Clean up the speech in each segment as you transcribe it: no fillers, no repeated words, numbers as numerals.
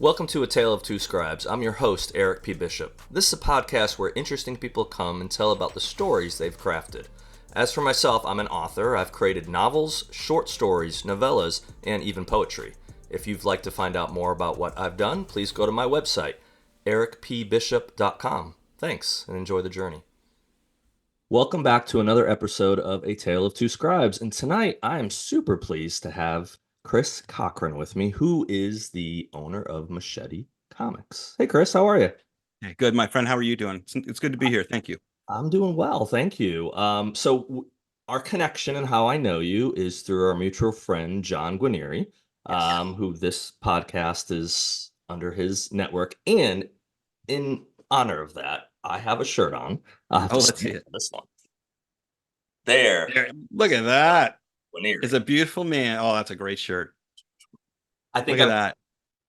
Welcome to A Tale of Two Scribes. I'm your host, Eric P. Bishop. This is a podcast where interesting people come and tell about the stories they've crafted. As for myself, I'm an author. I've created novels, short stories, novellas, and even poetry. If you'd like to find out more about what I've done, please go to my website, ericpbishop.com. Thanks, and enjoy the journey. Welcome back to another episode of A Tale of Two Scribes, and tonight I am super pleased to have Chris Cochrane with me, who is the owner of Machete Comics. Hey, Chris, how are you? Hey, good, my friend. How are you doing? It's good to be here. Thank you. I'm doing well, thank you. Our connection and how I know you is through our mutual friend, John Guarnieri, Yes. who this podcast is under his network. And in honor of that, I have a shirt on. I'll have Oh, to let's see stand it. for this one. There. There, look at that. It's Guarnieri. a beautiful man. Oh, that's a great shirt. I think Look at I've that.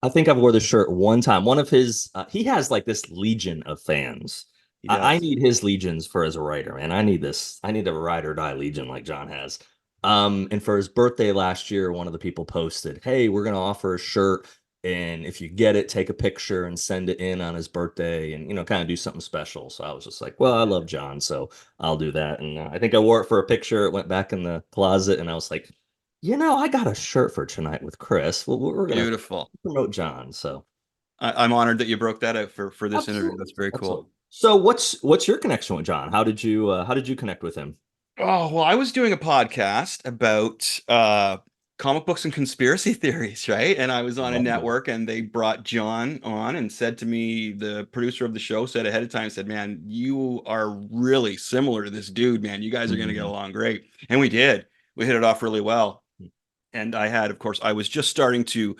I think I've wore the shirt one time. One of his, he has like this legion of fans. He I does. need his legions for as a writer, man. I need this. I need a ride or die legion like John has. And for his birthday last year, one of the people posted, "Hey, we're gonna offer a shirt, and if you get it, take a picture and send it in on his birthday, and kind of do something special." So I was just like, "Well, I love John, so I'll do that." And I think I wore it for a picture. It went back in the closet, and I was like, I got a shirt for tonight with Chris. Well, we're gonna Beautiful. promote John. So I'm honored that you broke that out for this interview. absolutely, That's very cool. absolutely. So what's your connection with John? How did you connect with him? Oh, well, I was doing a podcast about comic books and conspiracy theories, right? And I was on a Love it. network and they brought John on and said to me, the producer of the show said ahead of time, said, "Man, you are really similar to this dude, man. You guys are going to get Mhm. along great." And we did. We hit it off really well. And I had, of course, I was just starting to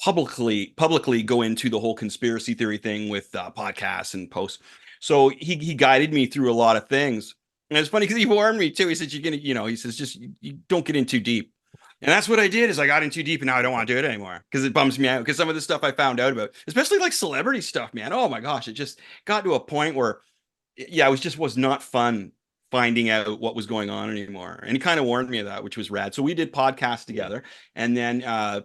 publicly go into the whole conspiracy theory thing with podcasts and posts. So he guided me through a lot of things. And it's funny because he warned me too. He said, "You're gonna, he says, just you don't get in too deep." And that's what I did is I got in too deep and now I don't want to do it anymore because it bums me out. Because some of the stuff I found out about, especially like celebrity stuff, man. Oh my gosh, it just got to a point where yeah, it was not fun finding out what was going on anymore. And he kind of warned me of that, which was rad. So we did podcasts Yeah. together. And then I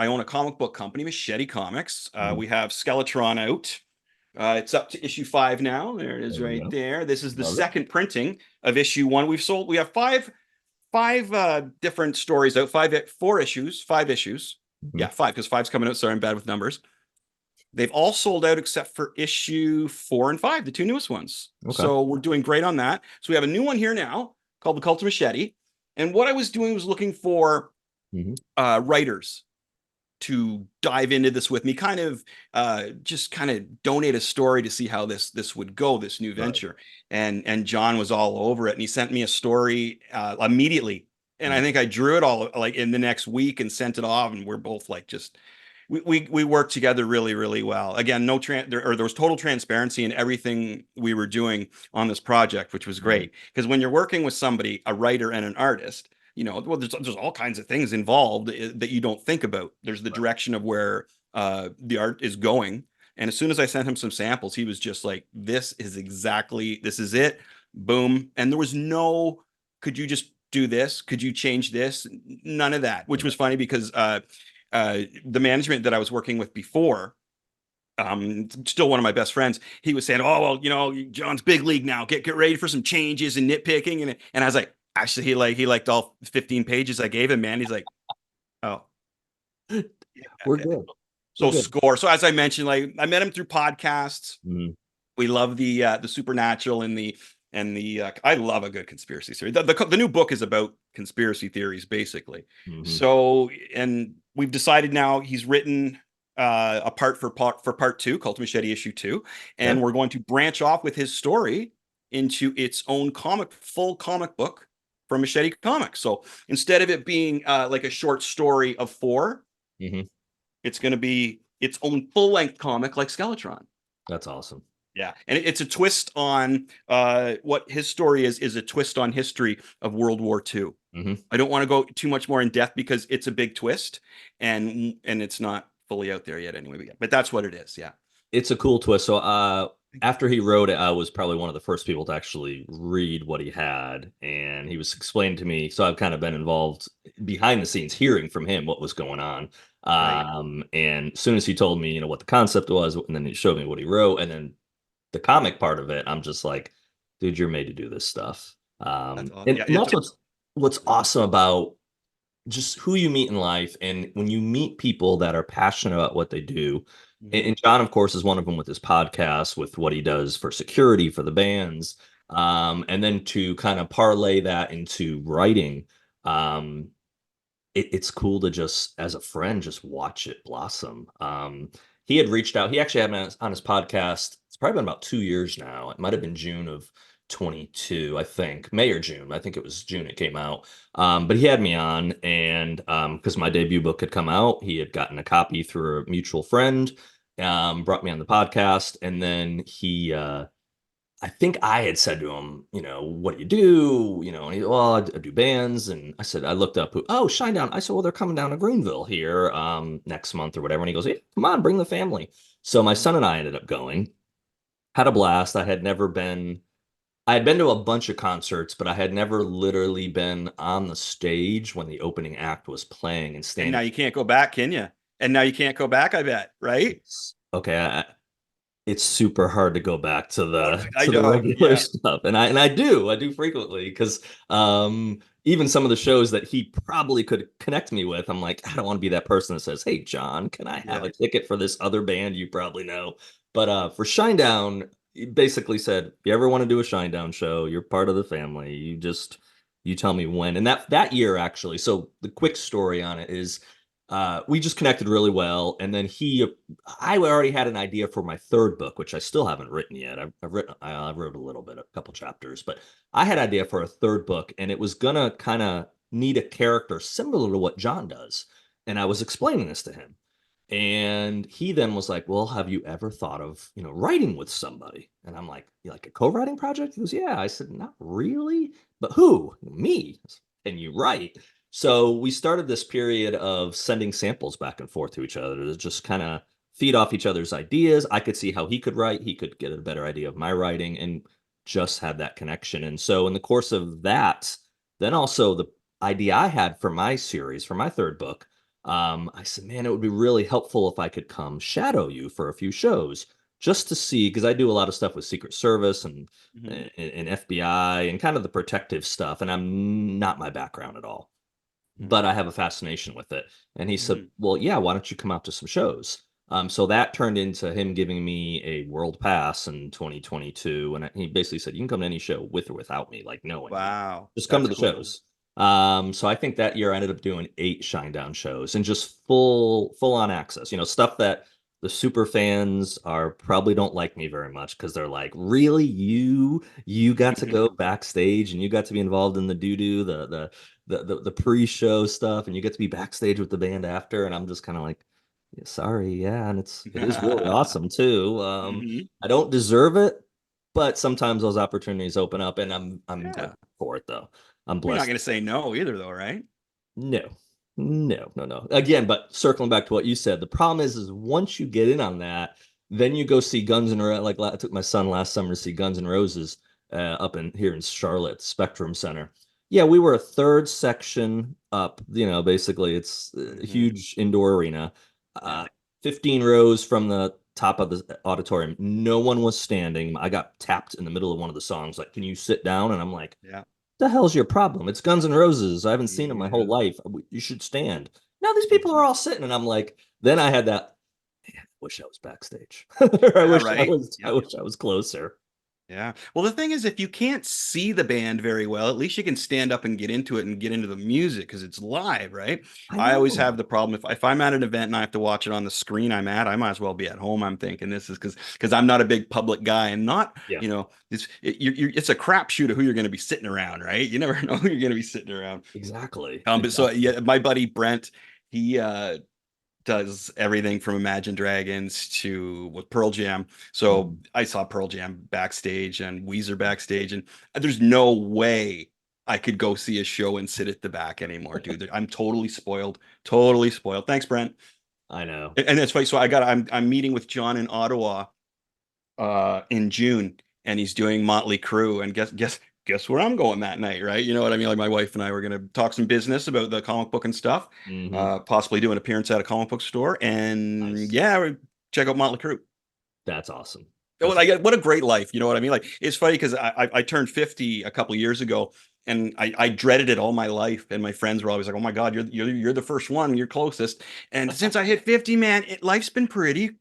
own a comic book company, Machete Comics. Mhm. We have Skeletron out. It's up to issue 5 now. There it is There we right go. there. This is the Love it. second printing of issue 1. We have five different stories out, 5 issues. Mhm. Yeah, 5 because five's coming out. Sorry, I'm bad with numbers. They've all sold out except for issue 4 and 5, the two newest ones. Okay. So we're doing great on that. So we have a new one here now called The Cult of Machete. And what I was doing was looking for Hmm. writers to dive into this with me, kind of just kind of donate a story to see how this would go, this new Right. venture. And John was all over it, and he sent me a story immediately. And I Mhm. think I drew it all like in the next week and sent it off, and we're both like just we worked together really well. Again, there was total transparency in everything we were doing on this project, which was Right. great because when you're working with somebody, a writer and an artist, well, there's all kinds of things involved that you don't think about. There's the Right. direction of where the art is going, and as soon as I sent him some samples, he was just like, this is it, boom. And there was no, could you just do this, could you change this, none of that, which was funny because the management that I was working with before, still one of my best friends, he was saying, "Oh well, John's big league now. Get ready for some changes and nitpicking." And I was like, actually, he liked all 15 pages I gave him. Man, he's like, "Oh, yeah, We're okay." good. We're So good. score. So as I mentioned, like I met him through podcasts. Mhm. We love the supernatural and the I love a good conspiracy theory. The new book is about conspiracy theories basically. Mhm. So and we've decided now he's written a part for part 2, Cult Machete issue 2, Okay. and we're going to branch off with his story into its own full comic book from Machete Comics. So instead of it being like a short story of 4, Mhm. it's going to be its own full length comic like Skeletron. That's awesome. Yeah, and it's a twist on what his story is a twist on history of World War II. Mhm. I don't want to go too much more in depth because it's a big twist, and it's not fully out there yet anyway. But that's what it is. Yeah. It's a cool twist. So, after he wrote it, I was probably one of the first people to actually read what he had, and he was explaining to me. So I've kind of been involved behind the scenes, hearing from him what was going on. Right. And as soon as he told me, what the concept was, and then he showed me what he wrote, and then the comic part of it, I'm just like, dude, you're made to do this stuff. That's all. And, Yeah. and that's what's awesome about just who you meet in life. And when you meet people that are passionate about what they do, Mhm. and John, of course, is one of them with his podcast, with what he does for security for the bands. And then to kind of parlay that into writing, um, it's cool to just, as a friend, just watch it blossom. He had reached out. He actually had me on his podcast. It's probably been about 2 years now. It might have been June of 22, I think, May or June. I think it was June it came out. But he had me on, and because my debut book had come out, he had gotten a copy through a mutual friend, brought me on the podcast, and then I think I had said to him, what do you do? And he, well, I do bands. And I said, I looked up, Shinedown. I said, well, they're coming down to Greenville here next month or whatever. And he goes, yeah, come on, bring the family. So my son and I ended up going, had a blast. I had been to a bunch of concerts, but I had never literally been on the stage when the opening act was playing and And now standing. you can't go back, can you? And now you can't go back, I bet, right? Okay. It's super hard to go back to Oh, the I to the know. regular Yeah. stuff, and I do frequently, because even some of the shows that he probably could connect me with, I'm like, I don't want to be that person that says, hey John, can I have Yeah. a ticket for this other band you probably know? But for Shinedown, he basically said, if you ever want to do a Shinedown show, you're part of the family. You tell me when. And that year, actually, so the quick story on it is, we just connected really well, and then I already had an idea for my third book, which I still haven't written yet. I wrote a little bit, a couple chapters, but I had an idea for a third book, and it was gonna kind of need a character similar to what John does. And I was explaining this to him, and he then was like, "Well, have you ever thought of, writing with somebody?" And I'm like a co-writing project? He goes, "Yeah." I said, "Not really, but who? Me? Can you write?" So we started this period of sending samples back and forth to each other to just kind of feed off each other's ideas. I could see how he could write, he could get a better idea of my writing, and just had that connection. And so in the course of that, then also the idea I had for my series, for my third book, I said, man, it would be really helpful if I could come shadow you for a few shows, just to see, because I do a lot of stuff with Secret Service Hmm. and FBI and kind of the protective stuff, and I'm not my background at all, Hmm. but I have a fascination with it. And he said, Hmm. well, yeah, why don't you come out to some shows? So that turned into him giving me a world pass in 2022. And he basically said, you can come to any show with or without me, like knowing me. Wow. Just come to That's the cool. shows. So I think that year I ended up doing 8 Shinedown shows, and just full on access, stuff that the super fans are probably don't like me very much, because they're like, really, you got to go backstage and you got to be involved in the doo-doo, the pre-show stuff, and you get to be backstage with the band after. And I'm just kind of like, yeah, sorry, yeah. And it is really awesome too. Hmm. I don't deserve it, but sometimes those opportunities open up, and I'm Yeah. grateful for it, though. I'm You're not blessed. going to say no either, though, right? No, no. Again, but circling back to what you said, the problem is once you get in on that, then you go see Guns N' Roses. Like, I took my son last summer to see Guns N' Roses up in here in Charlotte, Spectrum Center. Yeah, we were a third section up. Basically, it's a Hmm. huge indoor arena, Yeah. uh, 15 rows from the top of the auditorium. No one was standing. I got tapped in the middle of one of the songs, like, "Can you sit down?" And I'm like, Yeah. the hell's your problem? It's Guns N' Roses. I haven't seen them my whole Yeah. life. You should stand. Now these people Hmm. are all sitting, and I'm like, then I had that. Man, I wish I was backstage. Or I Yeah. wish I Right. was. I Yep. wish I was closer. Yeah. Well, the thing is, if you can't see the band very well, at least you can stand up and get into it and get into the music because it's live, right? I I always have know. the problem if I'm at an event and I have to watch it on the screen I'm at, I might as well be at home. I'm thinking this is because I'm not a big public guy and not, Yeah, it's a crapshoot of who you're going to be sitting around, right? You never know who you're going to be sitting around. exactly. But so Exactly. yeah, my buddy Brent, he does everything from Imagine Dragons to with Pearl Jam. So Mhm. I saw Pearl Jam backstage and Weezer backstage, and there's no way I could go see a show and sit at the back anymore, dude. I'm totally spoiled, totally spoiled. Thanks, Brent. I know. And it's funny. So I'm meeting with John in Ottawa in June, and he's doing Motley Crue, and guess guess where I'm going that night, right? You know what I mean? Like my wife and I were going to talk some business about the comic book and stuff, Hmm. possibly do an appearance at a comic book store, and Nice. yeah, check out Motley Crue. That's awesome. Oh, That's like what a great life, you know what I mean? Like it's funny because I turned 50 a couple years ago, and I dreaded it all my life. And my friends were always like, "Oh my God, you're the first one, you're closest." And since I hit 50, man, life's been pretty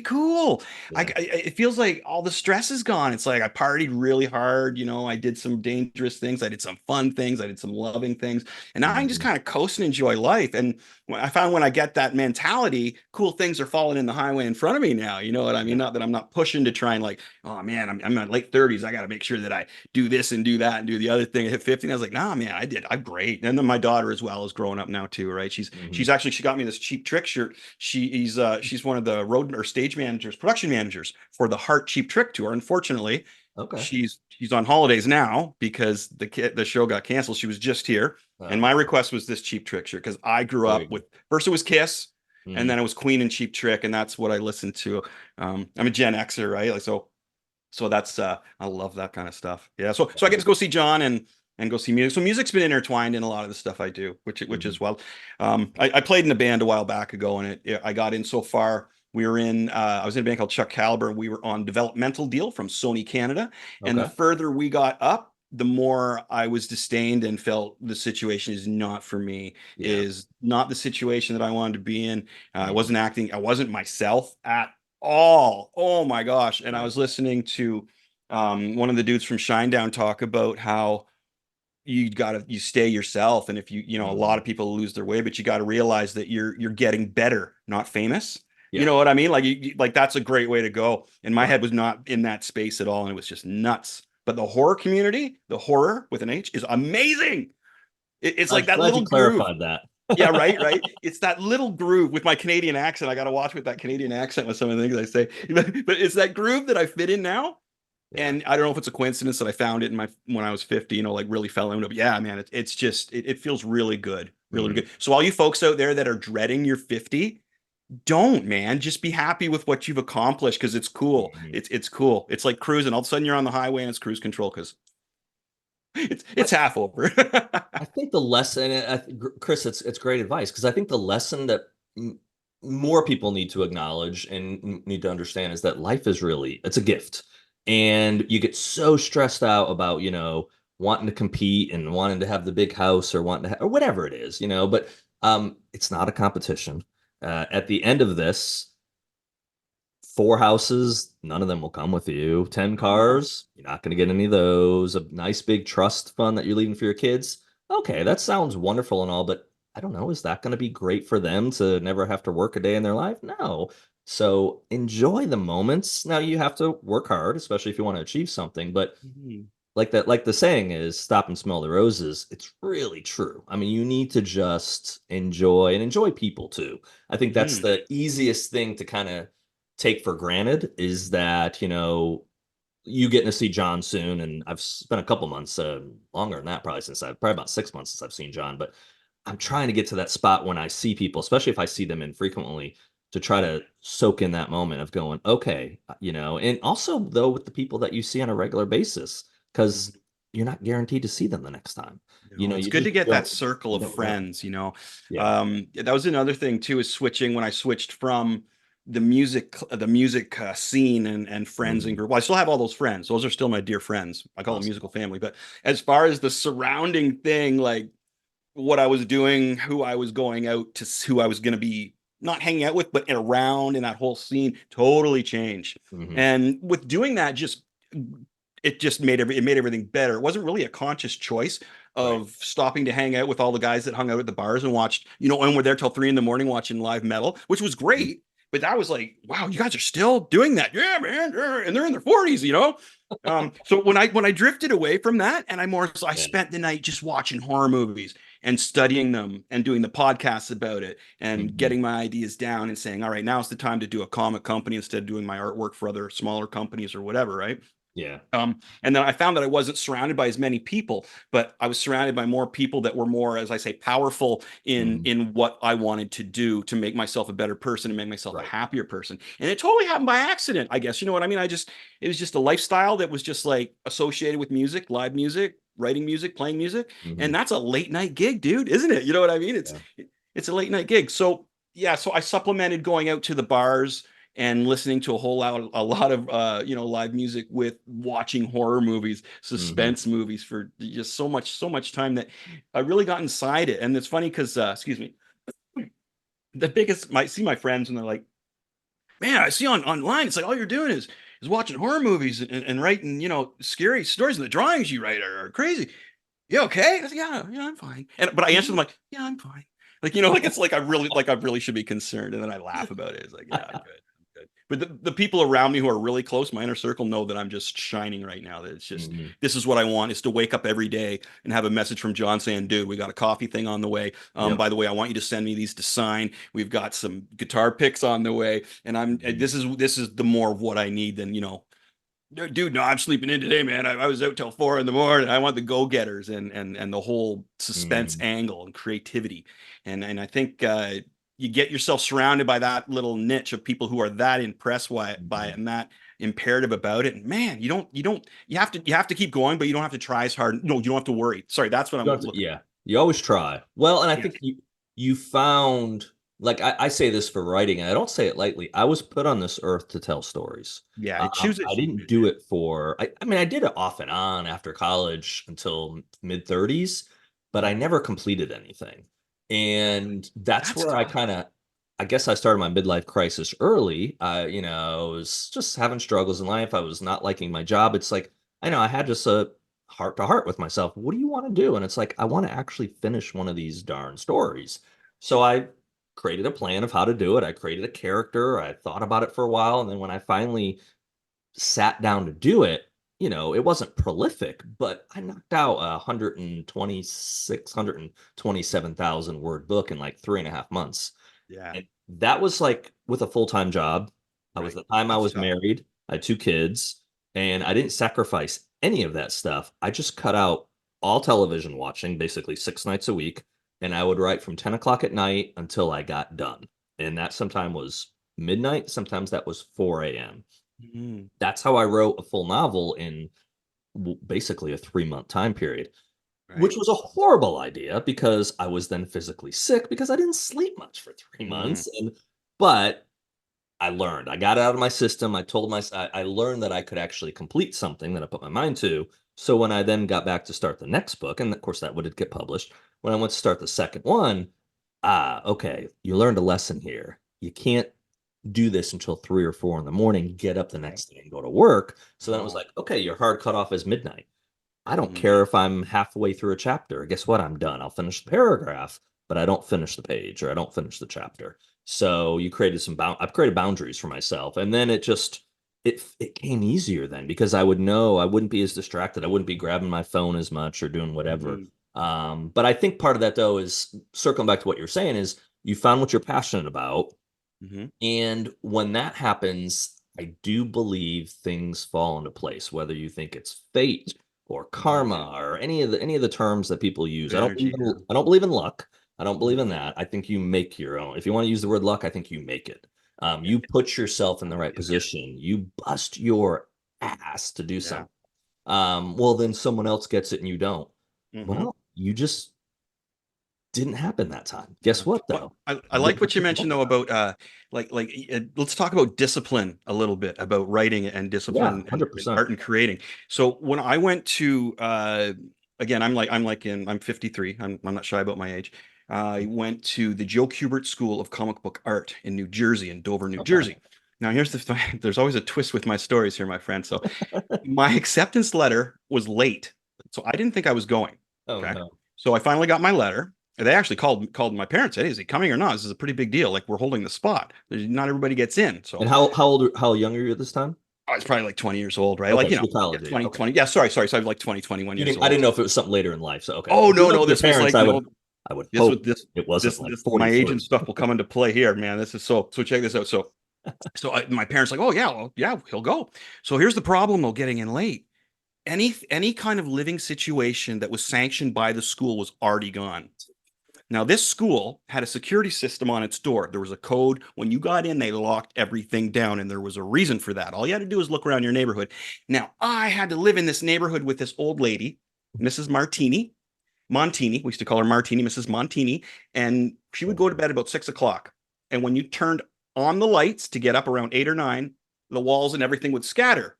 cool. yeah. It feels like all the stress is gone. It's like I partied really hard, you know, I did some dangerous things, I did some fun things, I did some loving things, and now I can just Hmm. kind of coast and enjoy life. And I found when I get that mentality, cool things are falling in the highway in front of me now. You know what I mean? Yeah. Not that I'm not pushing to try and like, oh man, I'm in my late 30s. I got to make sure that I do this and do that and do the other thing. I hit 50, and I was like, nah, man, I'm great. And then my daughter as well is growing up now too, right? Hmm. She's actually she got me this Cheap Trick shirt. She's one of the road or stage managers, production managers for the Heart Cheap Trick tour. Unfortunately, Okay. she's on holidays now because the show got canceled. She was just here, and my Oh, request was this Cheap Trick shirt because I grew there you up go. with first it was Kiss, and Hmm. then it was Queen and Cheap Trick, and that's what I listened to. I'm a Gen Xer, right? Like so that's I love that kind of stuff. Yeah. So I get to go see John and go see music. So music's been intertwined in a lot of the stuff I do, which Hmm. is well. I played in a band a while back ago, and I got in so far. We were in I was in a band called Chuck Caliber. We were on developmental deal from Sony Canada. And the Okay. further we got up, the more I was disdained and felt the situation is not for me, Yeah. is not the situation that I wanted to be in. I Hmm. wasn't acting, I wasn't myself at all. Oh my gosh. And I Right. was listening to one of the dudes from Shinedown talk about how you stay yourself. And if you know, a lot Hmm. of people lose their way, but you got to realize that you're getting better, not famous. You Yeah. know what I mean? Like like that's a great way to go. And my Right. head was not in that space at all. And it was just nuts. But the horror community, the horror with an H is amazing. It's like that Glad you little groove. clarified that. Yeah, right. It's that little groove with my Canadian accent. I got to watch with that Canadian accent with some of the things I say. But it's that groove that I fit in now. Yeah. And I don't know if it's a coincidence that I found it in my when I was 50, you know, like really fell into it. But yeah, man, it's just it feels really good, really Hmm. good. So all you folks out there that are dreading your 50, don't, man. Just be happy with what you've accomplished because it's cool. Hmm. It's cool. It's like cruising. All of a sudden you're on the highway and it's cruise control because it's half over. I think the lesson, Chris, it's great advice because I think the lesson that more people need to acknowledge and need to understand is that life is really it's a gift, and you get so stressed out about wanting to compete and wanting to have the big house or wanting to or whatever it is, but it's not a competition. At the end of this, four houses, none of them will come with you. 10 No. cars, you're not going to get any of those. A nice big trust fund that you're leaving for your kids. Okay, that sounds wonderful and all, but I don't know, is that going to be great for them to never have to work a day in their life? No. So enjoy the moments. Now you have to work hard, especially if you want to achieve something, but Mhm. like the saying is stop and smell the roses. It's really true. I mean, you need to just enjoy and enjoy people too. I think that's Mhm. the easiest thing to kind of take for granted is that, you getting to see John soon. And I've spent a couple months, longer than that, probably probably about 6 months since I've seen John, but I'm trying to get to that spot when I see people, especially if I see them infrequently, to try to soak in that moment of going, okay, and also though with the people that you see on a regular basis, because Mhm. you're not guaranteed to see them the next time. No, it's You good just to get that don't, circle you of don't know. friends, you know. Yeah. That was another thing too, is switching when I switched from the music scene and friends and Mhm. group. Well, I still have all those friends. Those are still my dear friends. I call them Awesome. musical family. But as far as the surrounding thing, like what I was doing, who I was going out to, who I was going to be not hanging out with, but around in that whole scene, totally changed. Hmm. And with doing that, just it just made everything better. It wasn't really a conscious choice Right. of stopping to hang out with all the guys that hung out at the bars and watched, you know, and were there till 3 in the morning watching live metal, which was Mhm. great. But that was like, wow, you guys are still doing that, yeah, man, yeah. And they're in their 40s, you know. So when I drifted away from that, and I Yeah. spent the night just watching horror movies and studying them and doing the podcasts about it and Hmm. getting my ideas down and saying, all right, now's the time to do a comic company instead of doing my artwork for other smaller companies or whatever, right? Yeah. And then I found that I wasn't surrounded by as many people, but I was surrounded by more people that were more, as I say, powerful Mm, in what I wanted to do to make myself a better person and make myself a right. happier person. And it totally happened by accident, I guess. You know what I mean? It was just a lifestyle that was just like associated with music, live music, writing music, playing music, Hmm. and that's a late night gig, dude, isn't it? You know what I mean? Yeah. It's a late night gig. So yeah, so I supplemented going out to the bars and listening to a lot of live music with watching horror movies, Hmm. suspense movies for just so much time that I really got inside it. And it's funny because excuse me, the biggest might see my friends and they're like, man, I see online it's like all you're doing is watching horror movies and writing, scary stories, and the drawings you write are crazy. You okay? I said, yeah, yeah, I'm fine. And but I answer them like, yeah, I'm fine. Like, like it's like I really should be concerned. And then I laugh about it. It's like, yeah, I'm good. I'm good. But the people around me who are really close, my inner circle, know that I'm just shining right now. That it's just Hmm. this is what I want, is to wake up every day and have a message from John saying, dude, we got a coffee thing on the way. Yep. By the way, I want you to send me these to sign. We've got some guitar picks on the way. And Mhm. this is the more of what I need than, dude, no, I'm sleeping in today, man. I was out till 4 in the morning. I want the go-getters and the whole suspense Mhm. angle and creativity. And I think you get yourself surrounded by that little niche of people who are that impressed by Mhm. it and that imperative about it. And man, you have to keep going, but you don't have to try as hard. No, you don't have to worry. Sorry, that's what You I'm don't have to- looking yeah, you always try. Well, and I for. Yes. think you found, like I say this for writing, and I don't say it lightly. I was put on this earth to tell stories. Yeah, it chooses I you. didn't do it for. I mean, I did it off and on after college until mid 30s, but I Mhm. never completed anything. And that's That's where I tough. kind of, I guess I started my midlife crisis early. I was just having struggles in life. I was not liking my job. It's like I know I had just a heart to heart with myself. What do you want to do? And it's like, I want to actually finish one of these darn stories. So I created a plan of how to do it. I created a character. I thought about it for a while. And then when I finally sat down to do it, it wasn't prolific, but I knocked out a 127,000 word book in like 3.5 months. Yeah, And that was like with a full-time job. I was right. the time I That's was tough. married. I had two kids, and I didn't sacrifice any of that stuff. I just cut out all television watching, basically 6 nights a week, and I would write from 10 o'clock at night until I got done. And that sometime was midnight, sometimes that was 4 a.m. Mhm. That's how I wrote a full novel in basically a 3-month time period, which Right. was a horrible idea because I was then physically sick because I didn't sleep much for three Mhm. months. But I learned. I got it out of my system. I learned that I could actually complete something that I put my mind to. So when I then got back to start the next book, and of course that would get published, when I went to start the second one, okay, you learned a lesson here. You can't do this until 3 or 4 in the morning, get up the Right. next day and go to work. So then it was No. like, okay, your hard cutoff is midnight. I don't Mhm. care if I'm halfway through a chapter. Guess what? I'm done. I'll finish the paragraph, but I don't finish the page or I don't finish the chapter. So you created I've created boundaries for myself. And then it came easier then because I would know I wouldn't be as distracted. I wouldn't be grabbing my phone as much or doing whatever. Mhm. But I think part of that though is circling back to what you're saying is you found what you're passionate about. Mhm. And when that happens, I do believe things fall into place, whether you think it's fate or Mhm. karma or any of the terms that people use. Good energy. Yeah. I don't believe in luck. I don't believe Mhm. in that. I think you make your own. If you want to use the word luck, I think you make it. Yeah. You put yourself in the right Yeah. position. You bust your ass to do Yeah. something. Well, then someone else gets it and you don't. Mhm. Well, you just didn't happen that time. Guess Yeah. what Well, though? I You get like back what you to mentioned tomorrow. though about let's talk about discipline a little bit, about writing and Yeah, discipline and 100%. art and creating. So when I went to again, I'm 53. I'm not shy about my age. I went to the Joe Kubert School of Comic Book Art in New Jersey, in Dover, New Okay. Jersey. Now here's there's always a twist with my stories here, my friend. So my acceptance letter was late, so I didn't think I was going. Oh Okay, no. so I finally got my letter. They actually called my parents. Said, "Hey, is he coming or not? This is a pretty big deal. Like we're holding the spot. Not everybody gets in." So And how young are you at this time? I was probably like 20 years old, right? Okay, Like so you're yeah, college age. 20, Okay. 20. Yeah, sorry. So I was like 20, 21 years I old. didn't know if it was something later in life. So okay. Oh If you no, went no, with your this was parents, like I would this was hope it wasn't this like my age and 43. stuff will come into play here, man. This is so check this out. So So my parents like, oh yeah, well, yeah, he'll go. So here's the problem though, getting in late. Any kind of living situation that was sanctioned by the school was already gone. Now, this school had a security system on its door. There was a code. When you got in, they locked everything down, and there was a reason for that. All you had to do was look around your neighborhood. Now, I had to live in this neighborhood with this old lady, Mrs. Martini. Montini, we used to call her Martini, Mrs. Montini, and she would go to bed about 6 o'clock. And when you turned on the lights to get up around 8 or 9, the walls and everything would scatter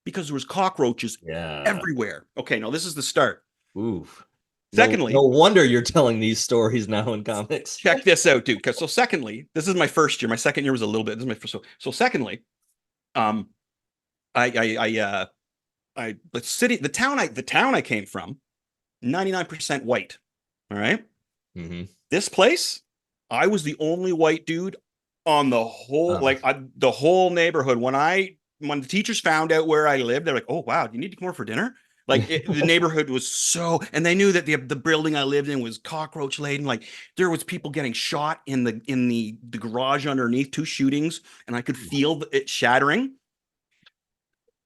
because there was cockroaches Yeah. everywhere. Okay, now this is the start. Oof. No Secondly, wonder you're telling these stories now in comics. check this out, dude. Because so secondly, this is my first year. My second year was a little bit. This is my first. So secondly, um, the town I came from, 99% white. All right. Hmm. This place, I was the only white dude on the whole, Oh, the whole neighborhood. When the teachers found out where I lived, they're like, "Oh wow, you need to come over for dinner." The neighborhood was so, and they knew that the building I lived in was cockroach laden. Like there was people getting shot in the garage underneath, 2 shootings, and I could feel it shattering.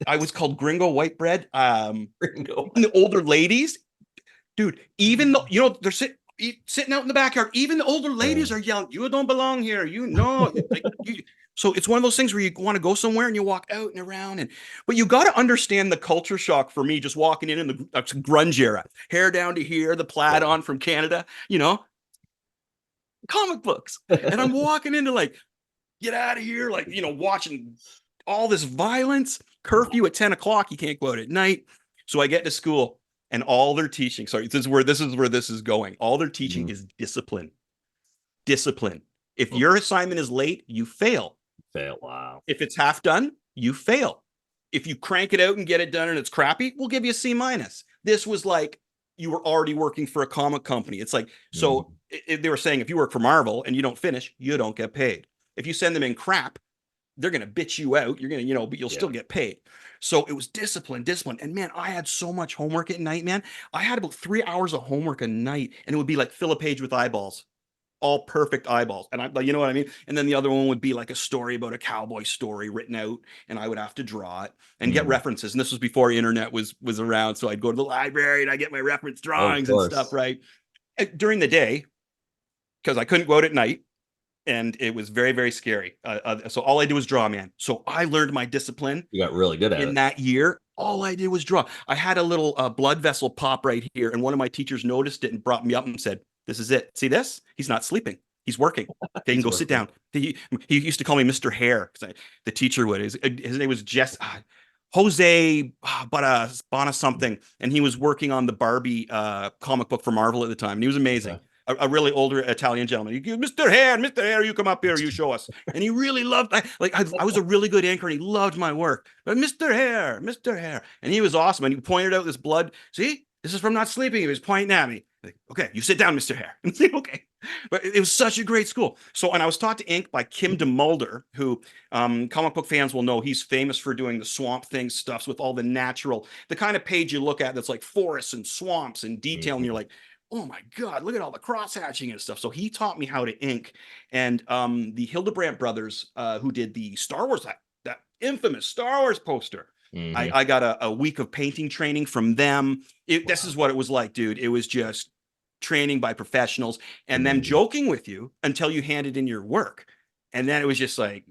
I was called Gringo White Bread. Ringo. The older ladies, dude, even though they're sitting out in the backyard, even the older ladies are yelling, "You don't belong here, you know." So it's one of those things where you want to go somewhere and you walk out and around, but you got to understand the culture shock for me just walking in the grunge era, hair down to here, the plaid Yeah. on from Canada, comic books, and I'm walking into like, get out of here, like watching all this violence, curfew at 10 o'clock, you can't go out at night. So I get to school and all they're teaching, sorry, this is going. All they're teaching Mhm. is discipline. Discipline. If your assignment is late, you fail. Fail. Wow. If it's half done, you fail. If you crank it out and get it done and it's crappy, we'll give you a C minus. This was like you were already working for a comic company. It's like, so Mhm. they were saying if you work for Marvel and you don't finish, you don't get paid. If you send them in crap, they're going to bitch you out. You're going to, but you'll still Yeah. get paid. So it was discipline, discipline. And man, I had so much homework at night, man. I had about 3 hours of homework a night, and it would be like fill a page with eyeballs, all perfect eyeballs. And you know what I mean? And then the other one would be like a story about a cowboy story written out, and I would have to draw it and get Mhm. references. And this was before internet was around. So I'd go to the library and I get my reference Oh, of drawings and stuff, course. right? During the day, because I couldn't go out at night and it was very, very scary. So all I do was draw, man. So I learned my discipline You got really good at in it. that year. All I did was draw. I had a little blood vessel pop right here, and one of my teachers noticed it and brought me up and said, "This is it. See this? He's not sleeping. He's working. Okay, you can He's go sit working. down." He used to call me Mr. Hair because the teacher would. His name was Jose Bana something, and he was working on the Barbie comic book for Marvel at the time, and he was amazing. Okay. A really older Italian gentleman. Mr. Hair, you come up here, you show us. And he really loved, I was a really good anchor, and he loved my work. But Mr. Hair, and he was awesome. And he pointed out this blood. See, this is from not sleeping. He was pointing at me. Like, okay, you sit down, Mr. Hair. Okay. But it was such a great school. So, and I was taught to ink by Kim DeMulder, who comic book fans will know he's famous for doing the Swamp Thing stuffs with all the natural, the kind of page you look at that's like forests and swamps and detail, and you're Mhm. like, oh my God, look at all the cross hatching and stuff. So he taught me how to ink. And the Hildebrandt brothers, who did the Star Wars, that infamous Star Wars poster, Mhm. I got a week of painting training from them. This Wow. is what it was like, dude. It was just training by professionals and them Mhm. joking with you until you handed in your work. And then it was just like,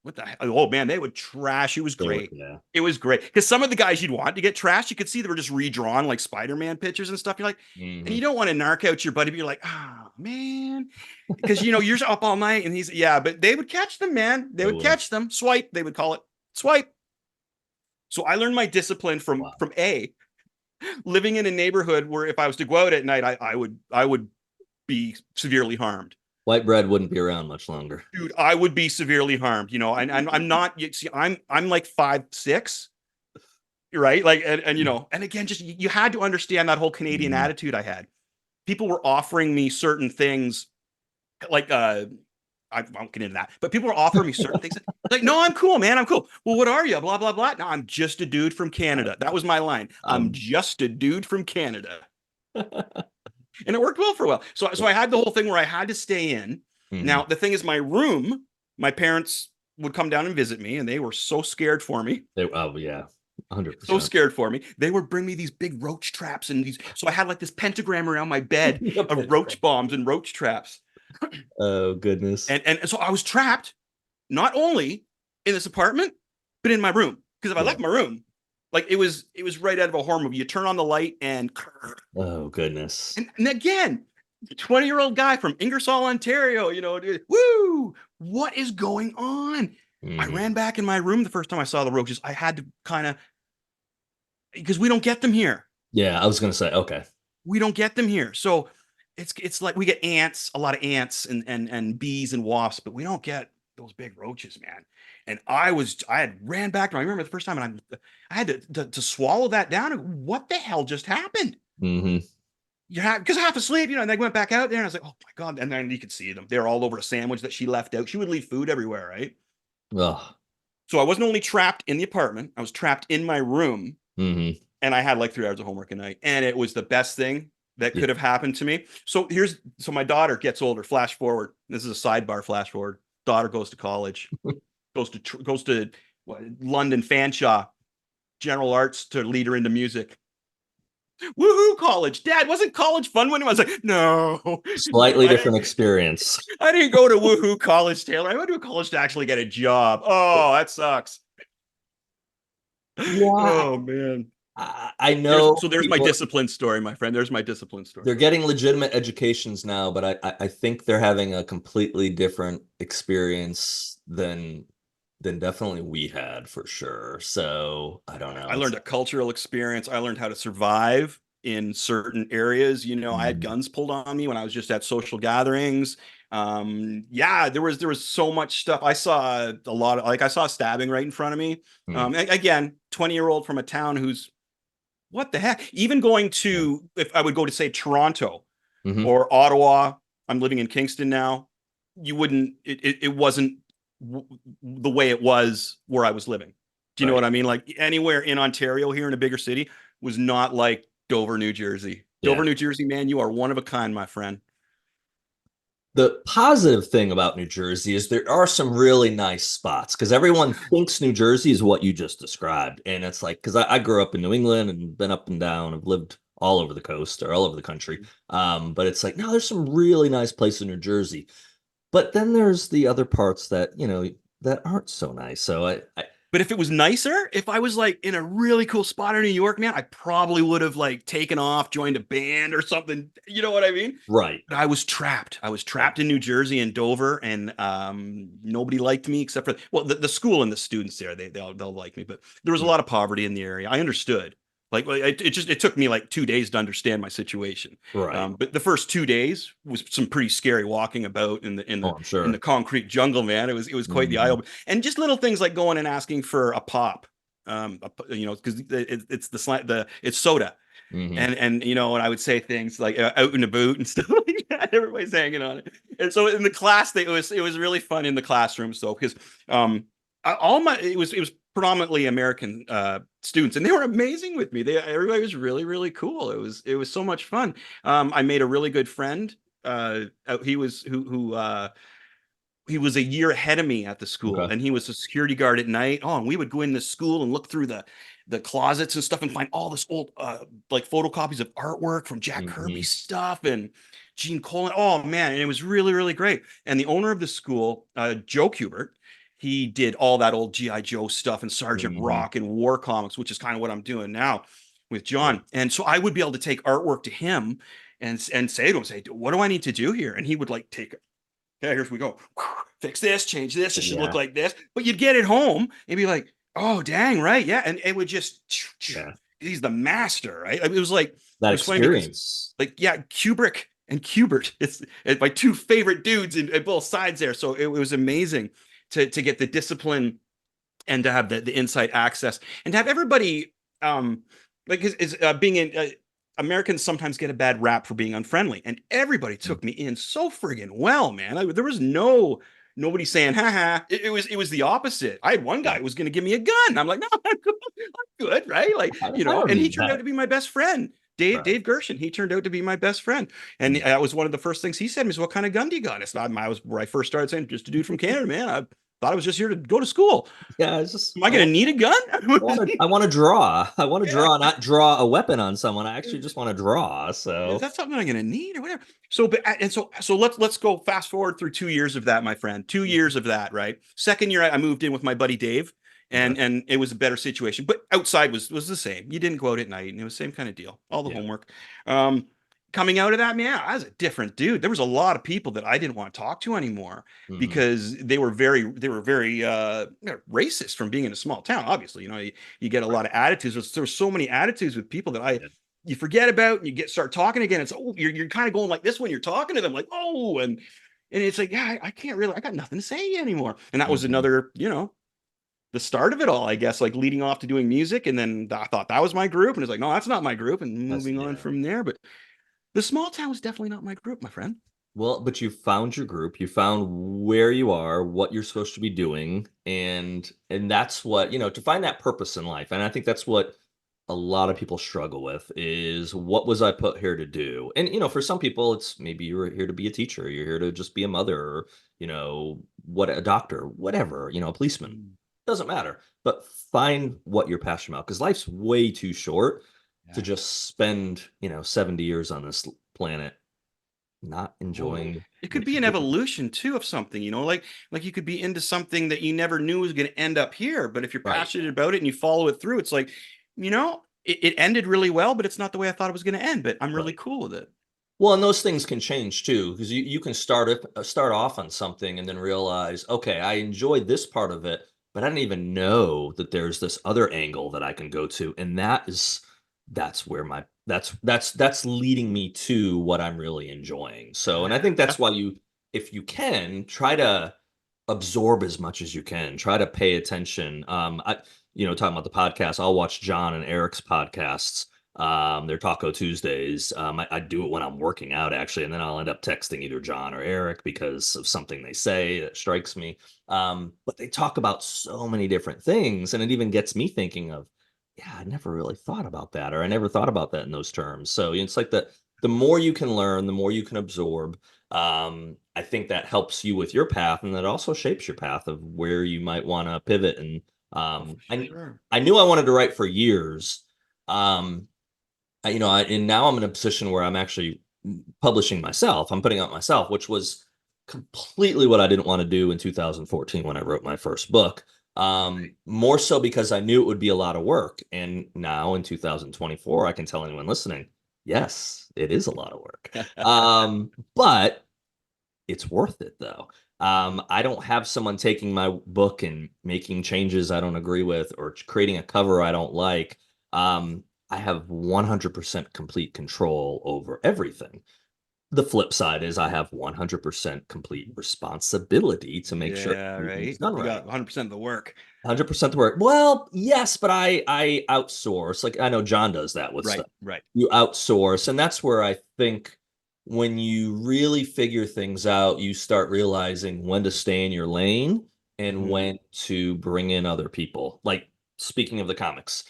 what the hell? Oh man, they would trash. It was great. Yeah. It was great because some of the guys you'd want to get trashed, you could see they were just redrawn like Spider-Man pictures and stuff. You're like, and you Mhm. don't want to narc out your buddy, but you're like, oh man, because you're up all night, and he's yeah, but they would catch them, man. They would Totally. catch them. Swipe, they would call it swipe. So I learned my discipline from Wow. living in a neighborhood where if I was to go out at night, I would be severely harmed. White bread wouldn't be around much longer. Dude, I would be severely harmed, and I'm not, you see, I'm like 5'6", right? Like, and and again, just you had to understand that whole Canadian Mhm. attitude I had. People were offering me certain things, like I won't get into that, but people were offering me certain things. Like, no, I'm cool, man. I'm cool. Well, what are you? Blah, blah, blah. No, I'm just a dude from Canada. That was my line. I'm Um, just a dude from Canada. And it worked well for a while. So I had the whole thing where I had to stay in. Now, mhm. the thing is, my room, my parents would come down and visit me, and they were so scared for me. Oh yeah, So 100%. scared for me. They would bring me these big roach traps and these. So I had like this pentagram around my bed of roach bombs and roach traps. Oh goodness. And so I was trapped not only in this apartment, but in my room. Because if I Yeah. left my room, like it was right out of a horror movie. You turn on the light Oh goodness. and again, 20-year-old guy from Ingersoll, Ontario, woo, what is going on? I Hmm. ran back in my room the first time I saw the roaches. I had to kind of, because we don't get them here. Yeah, I was gonna say okay. We don't get them here. So it's like we get ants, a lot of ants and bees and wasps, but we don't get those big roaches, man. And I had ran back. And I remember the first time, and I had to swallow that down. And what the hell just happened? Hmm. You have, because half asleep, and they went back out there, and I was like, oh my god! And then you could see them; they're all over a sandwich that she left out. She would leave food everywhere, right? Oh. So I wasn't only trapped in the apartment; I was trapped in my room, Hmm. and I had like 3 hours of homework a night, and it was the best thing that Yeah. could have happened to me. So my daughter gets older. Flash forward. This is a sidebar. Flash forward. Daughter goes to college. Goes to what, London Fanshawe General Arts to lead her into music. Woohoo! College, Dad. Wasn't college fun when I was like, no, Slightly I different didn't. experience. I didn't go to Woohoo College, Taylor. I went to a college to actually get a job. Oh, that sucks. Yeah, Oh man. I know There's my people. discipline story, my friend. There's my discipline story. They're getting legitimate educations now, but I think they're having a completely different experience than definitely we had for sure. So I don't I know. It's learned a cultural experience. I learned how to survive in certain areas. I had mm, guns pulled on me when I was just at social gatherings. Yeah, there was so much stuff. I saw a lot of, like, I saw stabbing right in front of me. mm, Again, 20-year-old from a town who's, what the heck? Even going yeah. to, if I would go to say Toronto Hmm. or Ottawa, I'm living in Kingston now. You wouldn't. It wasn't the way it was where I was living. Do you know Right. what I mean? Like anywhere in Ontario, here in a bigger city, was not like Dover, New Jersey. Yeah. Dover, New Jersey, man, you are one of a kind, my friend. The positive thing about New Jersey is there are some really nice spots because everyone thinks New Jersey is what you just described. And it's like, because I grew up in New England and been up and down, I've lived all over the coast or all over the country. But it's like, no, there's some really nice places in New Jersey. But then there's the other parts that, that aren't so nice. So I But if it was nicer, if I was like in a really cool spot in New York, man, I probably would have like taken off, joined a band or something. You know what I mean? right. But I was trapped. I was Yeah. trapped in New Jersey and Dover, and nobody liked me except for, well, the school and the students there. They'll like me, but there was a Mm, lot of poverty in the area. I understood. Like it took me like 2 days to understand my situation. right. But the first 2 days was some pretty scary walking about in the in Oh, the I'm in the sure. concrete jungle, man. It was quite the eye Mhm. opener, and just little things like going and asking for a pop, because it's it's soda, Hmm. and I would say things like out in the boot and stuff like that. Everybody's hanging on it, and so in the class, it was really fun in the classrooms though, because all my it was predominantly American students, and they were amazing with me. Everybody was really really cool. It was so much fun. I made a really good friend. He was who he was a year ahead of me at the school, Okay. and he was a security guard at night. Oh, and we would go into school and look through the closets and stuff and find all this old like photocopies of artwork from Jack Kirby Hmm. stuff and Gene Colan. Oh man, and it was really really great. And the owner of the school, Joe Kubert, he did all that old GI Joe stuff and Sergeant Hmm. Rock and war comics, which is kind of what I'm doing now with Yeah. John. And so I would be able to take artwork to him and say to him, say, what do I need to do here? And he would like take, okay, here we go. Fix this, change this. It should look Yeah. like this. But you'd get it home and be like, oh, dang, right. Yeah. And it would just, Yeah. he's the master, right? I mean, it That was funny because, experience. like, yeah, Kubrick and Kubert, it's my two favorite dudes in both sides there. So it was amazing to get the discipline and to have the inside access and to have everybody, like, being in, Americans sometimes get a bad rap for being unfriendly, and everybody Mm. took me in so friggin' well, man. There was nobody saying, haha. It was the opposite. I had one guy Yeah. who was going to give me a gun. I'm like, no, I'm good, right? Like, I don't and he need turned out that. to be my best friend. Dave, Right. Dave Gershon, he turned out to be my best friend. And Mm. that was one of the first things he said to me is, what kind of gun do you got? I was where I first started saying, just a dude from Canada, man. I thought I was just here to go to school. Yeah, it's just Am I going to need a gun? I want to draw. I want to Yeah. draw, not draw a weapon on someone. I actually just want to draw. Is So that something I'm going to need or whatever? So, but and so let's go fast forward through 2 years of that, my friend. 2 years of that, right? Second year, I moved in with my buddy Dave, okay. and it was a better situation. But outside was the same. You didn't go out at night, and it was the same kind of deal. All the Yeah. homework. Um, Coming out of that, man, I was a different dude. There was a lot of people that I didn't want to talk to anymore Hmm. because they were very racist from being in a small town. Obviously, you get a Right. lot of attitudes. There were so many attitudes with people that I Yeah. you forget about and you get start talking again. It's you're kind of going like this when you're talking to them, like and it's like, yeah, I can't really, I got nothing to say anymore. And that was Hmm. another, the start of it all, I guess, like leading off to doing music. And then I thought that was my group, and it's like, no, that's not my group, and That's moving on yeah. from there. But the small town was definitely not my group, my friend. Well, but you found your group, you found where you are, what you're supposed to be doing, and that's what, to find that purpose in life. And I think that's what a lot of people struggle with is what was I put here to do? And for some people it's maybe you're here to be a teacher, you're here to just be a mother, or what a doctor, whatever, a policeman. Mm, Doesn't matter. But find what you're passionate about because life's way too short to yeah. just spend, 70 years on this planet not Oh, enjoying it could what be you're an doing. evolution too of something, like you could be into something that you never knew was going to end up here. But if you're Right, passionate about it and you follow it through, it's like, it ended really well, but it's not the way I thought it was going to end. But I'm really right. cool with it. Well, and those things can change too, because you can start off on something and then realize, okay, I enjoyed this part of it, but I didn't even know that there's this other angle that I can go to, and that's where my that's leading me to what I'm really enjoying. So, and I Yeah, think that's why definitely. if you can, try to absorb as much as you can. Try to pay attention. Talking about the podcast, I'll watch John and Eric's podcasts. They're Taco Tuesdays. I do it when I'm working out actually, and then I'll end up texting either John or Eric because of something they say that strikes me. But they talk about so many different things, and it even gets me thinking of, yeah, I never really thought about that, or I never thought about that in those terms. So it's like the more you can learn, the more you can absorb. I think that helps you with your path, and that also shapes your path of where you might want to pivot. And Oh, for I sure. I knew I wanted to write for years. Um, and now I'm in a position where I'm actually publishing myself. I'm putting out myself, which was completely what I didn't want to do in 2014 when I wrote my first book. Right. More so because I knew it would be a lot of work. And now in 2024, I can tell anyone listening, yes, it is a lot of work. But it's worth it though. I don't have someone taking my book and making changes I don't agree with or creating a cover I don't like. I have 100% complete control over everything. The flip side is I have 100% complete responsibility to make sure Yeah, everything's right. done You right. got 100% of the work. 100% the work. Well, yes, but I outsource. Like I know John does that with Right, stuff. right. You outsource, and that's where I think when you really figure things out, you start realizing when to stay in your lane and Mhm. when to bring in other people. Like speaking of the comics,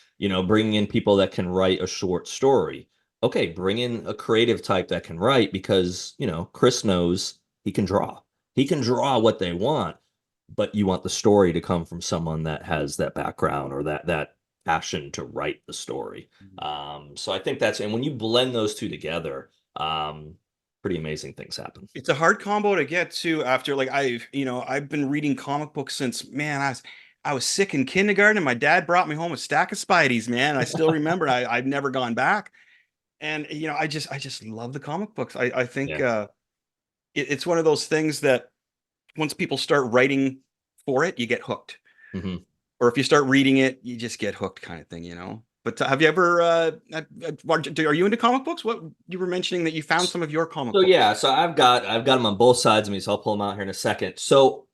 bringing in people that can write a short story. Okay, bring in a creative type that can write because, Chris knows he can draw. He can draw what they want, but you want the story to come from someone that has that background or that passion to write the story. So I think and when you blend those two together, pretty amazing things happen. It's a hard combo to get to after like I've been reading comic books since, man, I was sick in kindergarten and my dad brought me home a stack of Spideys, man. I still remember I've never gone back. And I just love the comic books. I think Yeah. it's one of those things that once people start writing for it, you get hooked. Hmm. Or if you start reading it, you just get hooked, kind of thing. But have you ever? Are you into comic books? What you were mentioning that you found some of your comic So books. yeah, so I've got them on both sides of me, so I'll pull them out here in a second. So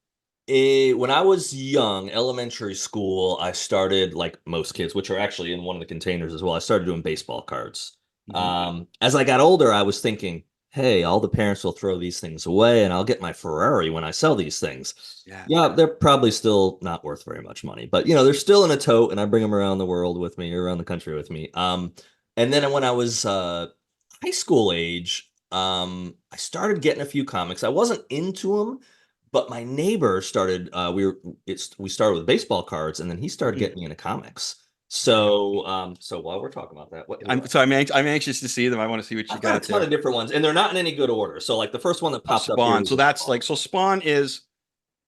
when I was young, elementary school, I started like most kids, which are actually in one of the containers as well. I started doing baseball cards. Mhm. As I got older, I was thinking, hey, all the parents will throw these things away, and I'll get my Ferrari when I sell these things. Yeah. Yeah, they're probably still not worth very much money, but they're still in a tote, and I bring them around the world with me, or around the country with me. And then when I was high school age, I started getting a few comics. I wasn't into them, But my neighbor started. We started with baseball cards, and then he started Mhm. getting me into comics. So while we're talking about that, I'm anxious to see them. I want to see what you I've got a got ton there. of different ones, and they're not in any good order. So like the first one that Oh, popped up here Spawn. was So a that's Spawn, like so Spawn is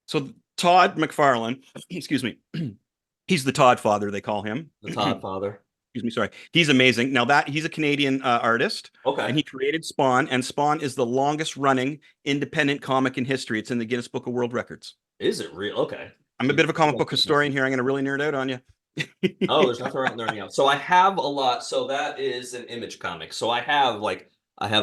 so Todd McFarlane, excuse me. He's the Todd father, they call him. the Todd Father. Excuse me, sorry. He's amazing. Now that he's a Canadian artist, and Okay, he created Spawn, and Spawn is the longest running independent comic in history. It's in the Guinness Book of World Records. is it real? Okay. I'm a bit of a comic book historian here. I'm going to really nerd out on you. Oh, there's nothing wrong with learning out. So I have a lot. So that is an Image comic. So I have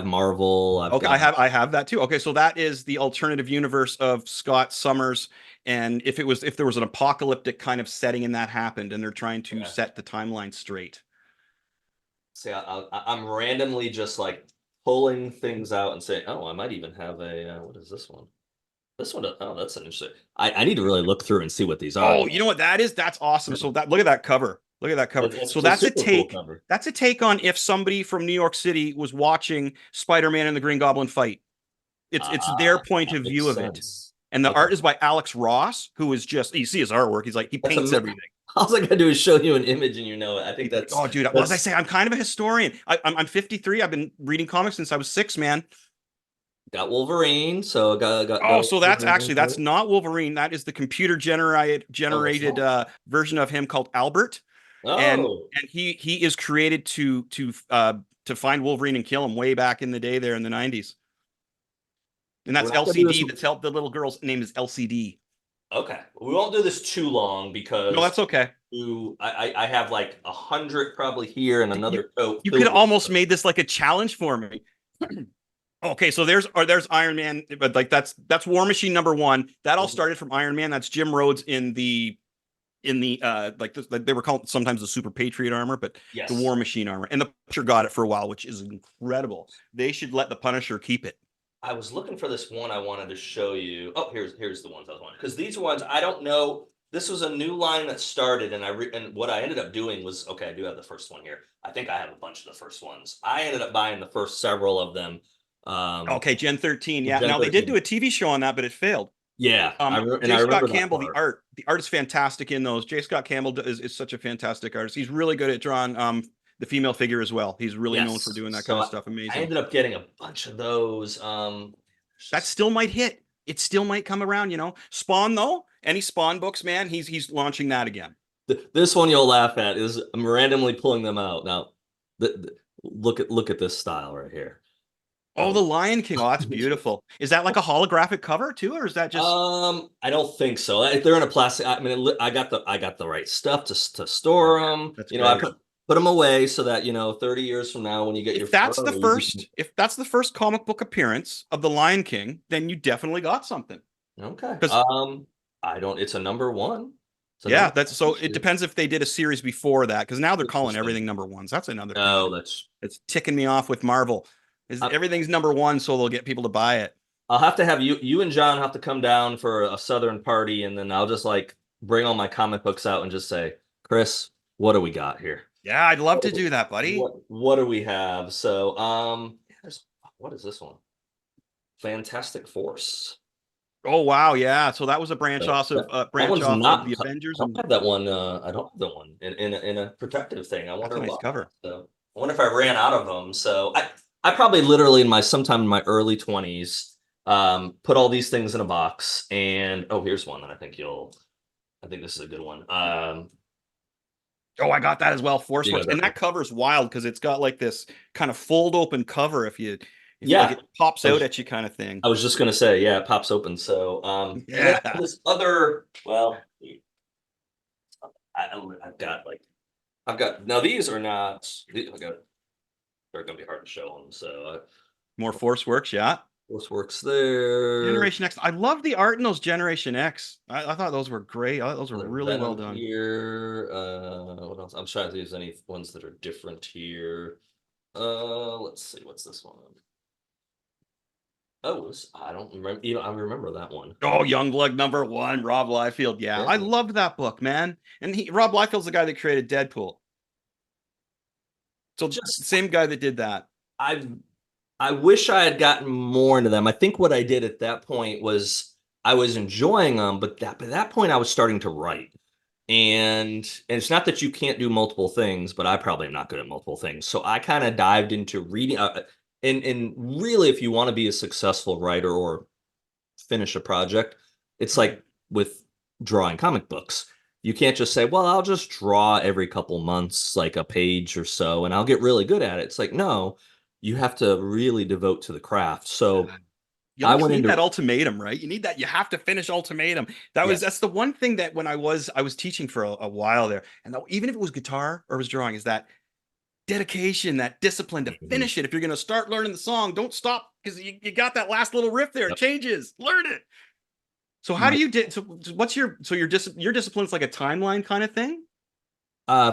Marvel. I've Okay, got I have that too. Okay, so that is the alternative universe of Scott Summers, and if there was an apocalyptic kind of setting and that happened, and they're trying to okay. set the timeline straight. See, I'm randomly just like pulling things out and saying, oh, I might even have a what is this one? This one, oh, that's an interesting. I need to really look through and see what these are. Oh, you know what that is? That's awesome. So that look at that cover. Look at that cover. So It's a super cool cover. That's a take on if somebody from New York City was watching Spider-Man and the Green Goblin fight. It's their point That of makes view of it. sense. And the Okay, art is by Alex Ross, who is just you see his artwork. He's like he that's paints a. everything. All I gotta do is show you an image and you know it. I think Oh, dude. Well, as I that's say, I'm kind of a historian. I'm 53. I've been reading comics since I was 6, man. got Wolverine. So got Oh, so that's Wolverine. not Wolverine. That is the computer Oh, it's generated not. version of him called Albert, and Oh, he is created to find Wolverine and kill him way back in the day there in the 90s. And we're that's not gonna do this. LCD. That's help the little girl's name is LCD. Okay, we won't do this too long No, because that's okay. I have like 100 probably here and You another tote you could filled have with almost stuff. made this like a challenge for me. Okay, so there's Iron Man, but like that's War Machine #1. That all started from Iron Man. That's Jim Rhodes in the like they were called sometimes the Super Patriot armor, but the Yes, War Machine armor. And the Punisher got it for a while, which is incredible. They should let the Punisher keep it. I was looking for this one I wanted to show you. Oh, here's the ones I was wanting because these ones I don't know. This was a new line that started, and and what I ended up doing was okay. I do have the first one here. I think I have a bunch of the first ones. I ended up buying the first several of them. Um, Okay, Gen 13. the Yeah. Gen Now they did do 13. a TV show on that, but it failed. Yeah, and J. I Scott remember that Campbell, part. the art is fantastic in those. J. Scott Campbell is such a fantastic artist. He's really good at drawing the female figure as well. He's really known for Yes. doing that kind So of stuff. I Amazing. ended up getting a bunch of those. That still might hit. It still might come around, you know. Spawn though, any Spawn books, man, he's launching that again. This one you'll laugh at is I'm randomly pulling them out now. Look at this style right here. Oh, the Lion King. Oh, that's beautiful. Is that like a holographic cover too, or is that just I don't think so. If they're in a plastic, I mean, I got the right stuff to store them. that's You know, I great. put them away so that 30 years from now when you get your Ferrari, you can. If that's the first comic book appearance of the Lion King, then you definitely got something. Okay. Because I don't. It's a number one. It's a yeah, number that's one so this it year. depends if they did a series before that, because now they're calling Interesting. everything #1s. That's another thing No, that's. that's ticking me off with Marvel. Is I, everything's #1, so they'll get people to buy it. I'll have to have you and John have to come down for a Southern party, and then I'll just like bring all my comic books out and just say, Chris, what do we got here? Yeah, I'd love to do that, buddy. What do we have? So, what is this one? Fantastic Force. Oh wow, yeah. So that was a So that branch one's off of not. the I Avengers, don't and have that one. I don't have that one in a protective thing. I that's a wonder nice why. cover. So I wonder if I ran out of them. So I probably literally in my sometime in my early 20s put all these things in a box and oh here's one that I think this is a good one. Oh, I got that as well. Force You got Works, that and one. that cover's wild because it's got like this kind of fold open cover. If like Yeah. it pops I out was, at you, kind of thing. I was just gonna say, yeah, it pops open. So and then I have Yeah. this other well I've got like I've got now these are not they're gonna be hard to show them. So More Force Works, yeah. this works there. Generation X. I love the art in those Generation X. I thought those were great. I thought those were Another really well Venom done. here. What else? I'm trying to use any ones that are different here. Let's see. What's this one? Oh, I don't remember. I remember that one. Oh, Youngblood #1, Rob Liefeld. Yeah, Yeah. I loved that book, man. And Rob Liefeld's the guy that created Deadpool. So Just same guy that did that. I I wish I had gotten more into them. I think what I did at that point was I was enjoying them, but by that point I was starting to write. And it's not that you can't do multiple things, but I probably am not good at multiple things. So I kind of dived into reading. And really, if you want to be a successful writer or finish a project, it's like with drawing comic books. You can't just say, well, I'll just draw every couple months, like a page or so, and I'll get really good at it. It's like, no, you have to really devote to the craft. So You I almost went need that into, ultimatum, right? You need that. You have to finish ultimatum. yes. That's the one thing that when I was teaching for a while there, and even if it was guitar or was drawing, is that dedication, that discipline to Mhm. finish it. If you're going to start learning the song, don't stop because you got that last little riff there. It Yep. changes. Learn it. So how do My you so what's your discipline's like a timeline kind of thing?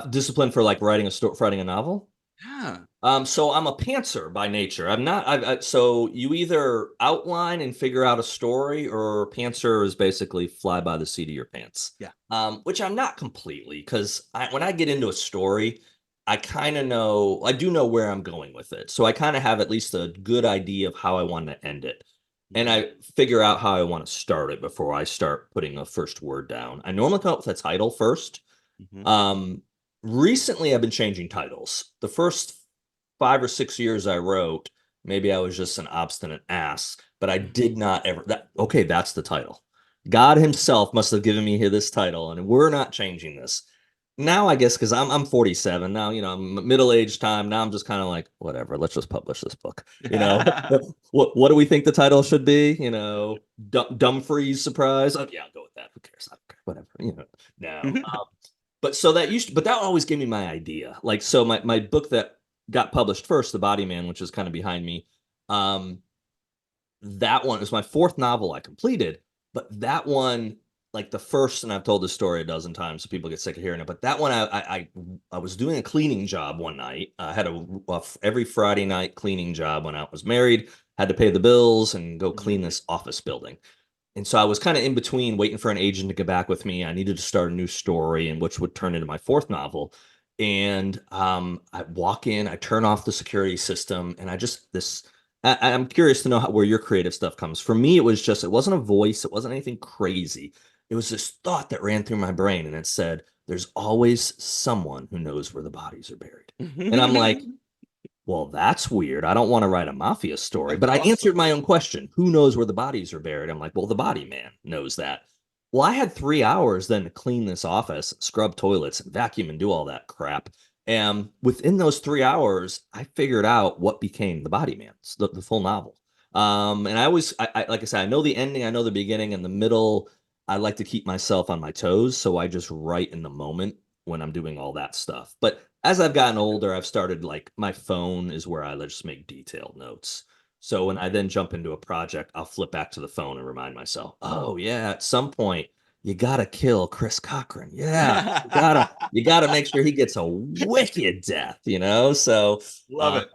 discipline for like writing a story, writing a novel. Yeah. So I'm a pantser by nature. I'm not. So you either outline and figure out a story, or pantser is basically fly by the seat of your pants. Yeah. Which I'm not completely, because when I get into a story, I kind of know. I do know where I'm going with it, so I kind of have at least a good idea of how I want to end it, and Mhm. I figure out how I want to start it before I start putting a first word down. I normally come up with a title first. Mhm. um, Recently, I've been changing titles. The first 5 or 6 years I wrote, maybe I was just an obstinate ass, but I did not ever. Okay, that's the title. God Himself must have given me here this title, and we're not changing this. Now, I guess because I'm 47 now, I'm middle aged time. Now I'm just kind of like, whatever. Let's just publish this book. What do we think the title should be? Dumfries surprise. Oh yeah, I'll go with that. Who cares? I don't care. Whatever. No. But so that used to, but that always gave me my idea. Like, so my book that got published first, The Body Man, which is kind of behind me, um, that one was my fourth novel I completed. But that one, like the first, and I've told this story a dozen times, so people get sick of hearing it. But that one, I was doing a cleaning job one night. I had a every Friday night cleaning job when I was married. Had to pay the bills and go clean this office building. And so I was kind of in between waiting for an agent to get back with me. I needed to start a new story, and which would turn into my fourth novel. And I walk in, I turn off the security system, and I just this. I'm curious to know where your creative stuff comes. For me, it wasn't a voice, it wasn't anything crazy. It was this thought that ran through my brain, and it said, "There's always someone who knows where the bodies are buried." And I'm like, well, that's weird. I don't want to write a mafia story, That's but I awesome. answered my own question. Who knows where the bodies are buried? I'm like, well, the body man knows that. Well, I had 3 hours then to clean this office, scrub toilets, and vacuum and do all that crap. And within those 3 hours, I figured out what became the body man, the full novel. And I always, like I said, I know the ending, I know the beginning and the middle. I like to keep myself on my toes, so I just write in the moment when I'm doing all that stuff. But as I've gotten older, I've started like my phone is where I just make detailed notes. So when I then jump into a project, I'll flip back to the phone and remind myself, oh yeah, at some point you gotta kill Chris Cochrane. Yeah, you gotta make sure he gets a wicked death. So Love uh,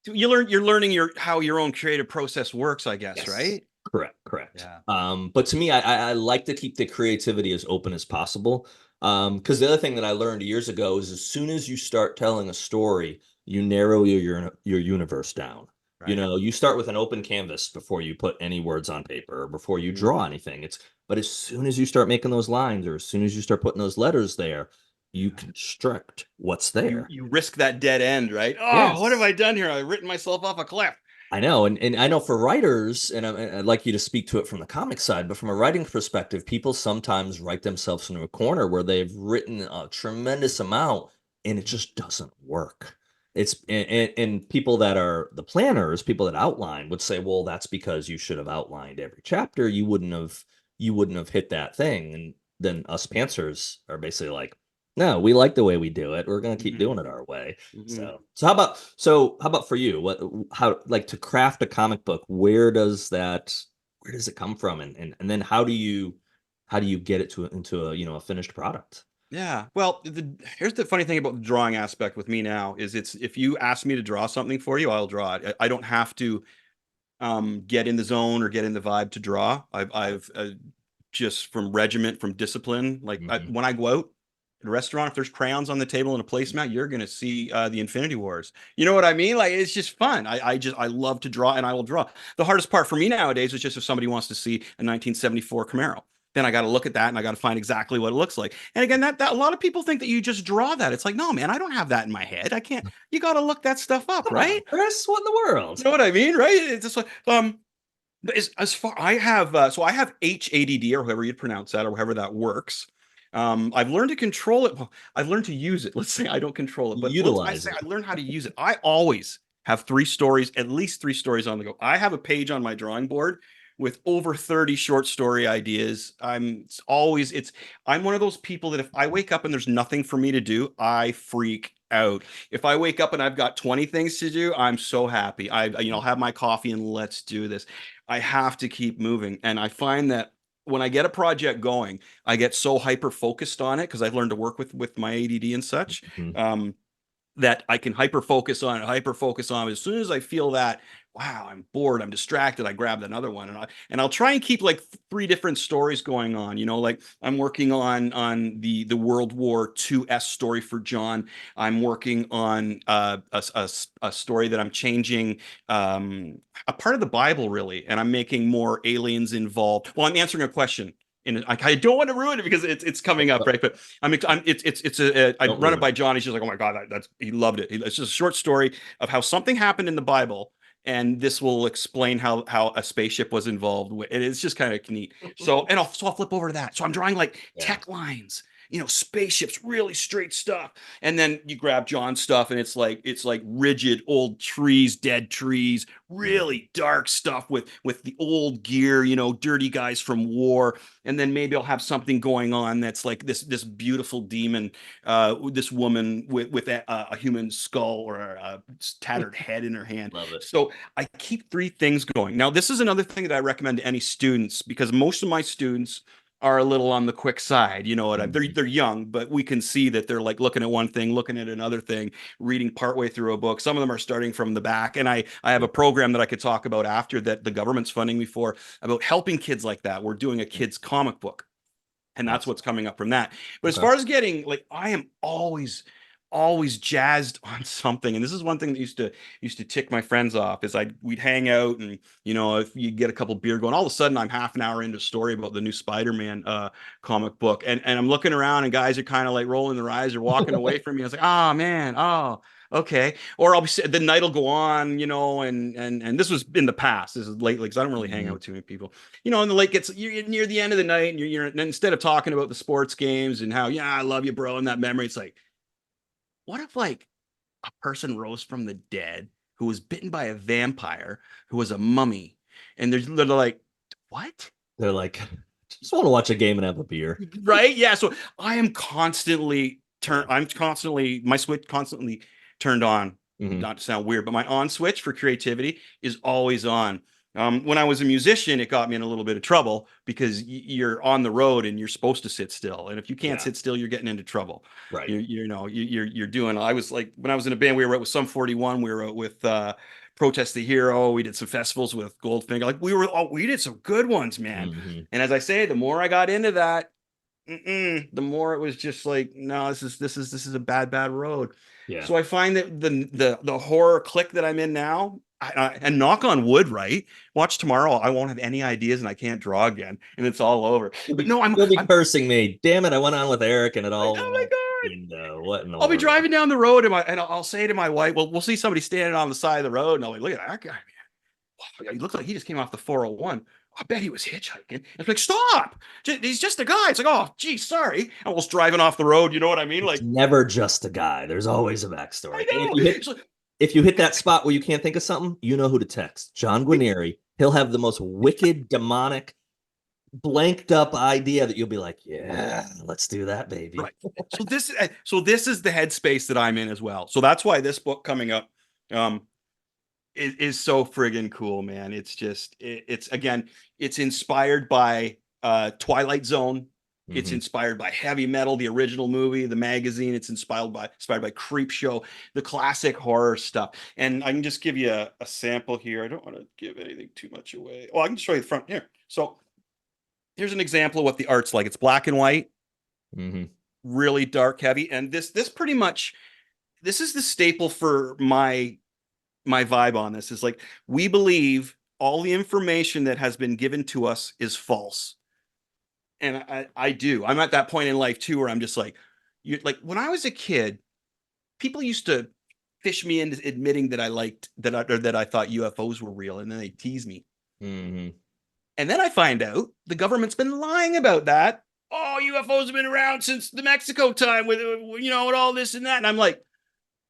it. You're learning how your own creative process works, I guess, yes, right? correct, correct. Yeah. But to me, I like to keep the creativity as open as possible. Because the other thing that I learned years ago is as soon as you start telling a story, you narrow your universe down. Right. You start with an open canvas before you put any words on paper or before you Mhm. draw anything. But as soon as you start making those lines or as soon as you start putting those letters there, you Yeah. construct what's You there. you risk that dead end, right? Oh, what have Yes. I done here? I've written myself off a cliff. I know, and I know for writers, and I'd like you to speak to it from the comic side, but from a writing perspective, people sometimes write themselves into a corner where they've written a tremendous amount and it just doesn't work. And people that are the planners, people that outline would say, well, that's because you should have outlined every chapter. You wouldn't have hit that thing. And then us pantsers are basically like, no, we like the way we do it. We're gonna keep Mhm. doing it our way. Mhm. So how about for you? How like to craft a comic book? Where does it come from? And then how do you get it into a finished product? Yeah. Well, here's the funny thing about the drawing aspect with me now is it's if you ask me to draw something for you, I'll draw it. I don't have to get in the zone or get in the vibe to draw. I've just from regiment, from discipline. Like Mhm. when I go out, in a restaurant, if there's crayons on the table and a placemat, you're going to see the Infinity Wars. You know what I mean? Like, it's just fun. I love to draw, and I will draw. The hardest part for me nowadays is just if somebody wants to see a 1974 Camaro. Then I got to look at that and I got to find exactly what it looks like. And again, that a lot of people think that you just draw that. It's like, no, man, I don't have that in my head. I can't. You got to look that stuff up, Come on, right? Chris, what in the You world? know what I mean, right? It's just like as far I have so I have HADD or however you pronounce that or however that works. I've learned to control it. Well, I've learned to use it. Let's say I don't control it, but once I Utilize say it. I learned how to use it, I always have three stories, at least three stories on the go. I have a page on my drawing board with over 30 short story ideas. I'm one of those people that if I wake up and there's nothing for me to do, I freak out. If I wake up and I've got 20 things to do, I'm so happy. I'll have my coffee and let's do this. I have to keep moving. And I find that when I get a project going, I get so hyper focused on it because I've learned to work with my ADD and such. Mhm. Um, that I can hyper focus on it. As soon as I feel that, wow, I'm bored, I'm distracted, I grab another one, and I'll try and keep like three different stories going on. You know, like I'm working on the World War II story for John. I'm working on a story that I'm changing a part of the Bible really, and I'm making more aliens involved. Well, I'm answering a question. I don't want to ruin it because it's coming up, right? But I Don't run it ruin by John. He's just like, oh my god, that's he loved it. It's just a short story of how something happened in the Bible, and this will explain how a spaceship was involved. And it's just kind of neat. it. So I'll flip over to that. So I'm drawing like Yeah. tech lines, spaceships, really straight stuff. And then you grab John's stuff, and it's like rigid old trees, dead trees, Mhm. really dark stuff with the old gear, dirty guys from war. And then maybe I'll have something going on that's like this beautiful demon, this woman with a human skull or a tattered head in her hand. Love it. So I keep three things going. Now, this is another thing that I recommend to any students because most of my students are a little on the quick side. You know what? Mhm. They're young, but we can see that they're like looking at one thing, looking at another thing, reading partway through a book. Some of them are starting from the back, and I have Yeah. a program that I could talk about after that the government's funding me for about helping kids like that. We're doing a kids comic book, and that's Nice. what's coming up from that. But as Okay. far as getting like, I am always jazzed on something, and this is one thing that used to tick my friends off is we'd hang out, and if you get a couple beer going, all of a sudden I'm half an hour into a story about the new Spider-Man comic book, and I'm looking around and guys are kind of like rolling their eyes or walking away from me. I was like, oh man, oh okay. Or the night will go on, and this was in the past. This is lately because I don't really hang out Mhm. with too many people. And the late gets you're near the end of the night, and and instead of talking about the sports games and how, yeah, I love you, bro, and that memory, it's like, what if like a person rose from the dead who was bitten by a vampire who was a mummy, and they're like, what? They're like, just want to watch a game and have a beer. Right? Yeah. So I am constantly Yeah. my switch constantly turned on. Hmm. Not to sound weird, but my on switch for creativity is always on. When I was a musician, it got me in a little bit of trouble because you're on the road and you're supposed to sit still, and if you can't Yeah. sit still, you're getting into trouble. Right. You're doing. I was like when I was in a band, we were out with Sum 41, we were out with Protest the Hero. We did some festivals with Goldfinger. Like we did some good ones, man. Hmm. And as I say, the more I got into that, the more it was just like, no, this is a bad road. Yeah. So I find that the horror clique that I'm in now, and knock on wood, right? Watch tomorrow, I won't have any ideas and I can't draw again, and it's all over. But no, You'll be cursing me. Damn it! I went on with Eric, and it like, all oh went my out god. the window. What in the I'll be world? driving down the road and I'll say to my wife, well, we'll see somebody standing on the side of the road, and I'll like, look at that guy. He looks like he just came off the 401. I bet he was hitchhiking. It's like, stop. He's just a guy. It's like, oh, geez, sorry. Almost driving off the road. You know what I mean? It's Like, never just a guy. There's always a I backstory. And know. It's like, if you hit that spot where you can't think of something, you know who to text. John Guarnieri. He'll have the most wicked, demonic, blanked up idea that you'll be like, yeah, let's do that, baby. right. So this is the headspace that I'm in as well. So that's why this book coming up um is so friggin' cool, man. It's just it's again, it's inspired by Twilight Zone. It's Hmm. inspired by heavy metal, the original movie, the magazine. It's inspired by Creep Show, the classic horror stuff. And I can just give you a sample here. I don't want to give anything too much away. Oh, I can show you the front here. So here's an example of what the art's like. It's black and white. Hmm. really dark, heavy, and this pretty much this is the staple for my vibe on this is like we believe all the information that has been given to us is false. And I do. I'm at that point in life too where I'm just like, you like when I was a kid, people used to fish me into admitting that I liked that or that I thought UFOs were real, and then they tease me. Hmm. And then I find out the government's been lying about that. Oh, UFOs have been around since the Mexico time with with all this and that. And I'm like,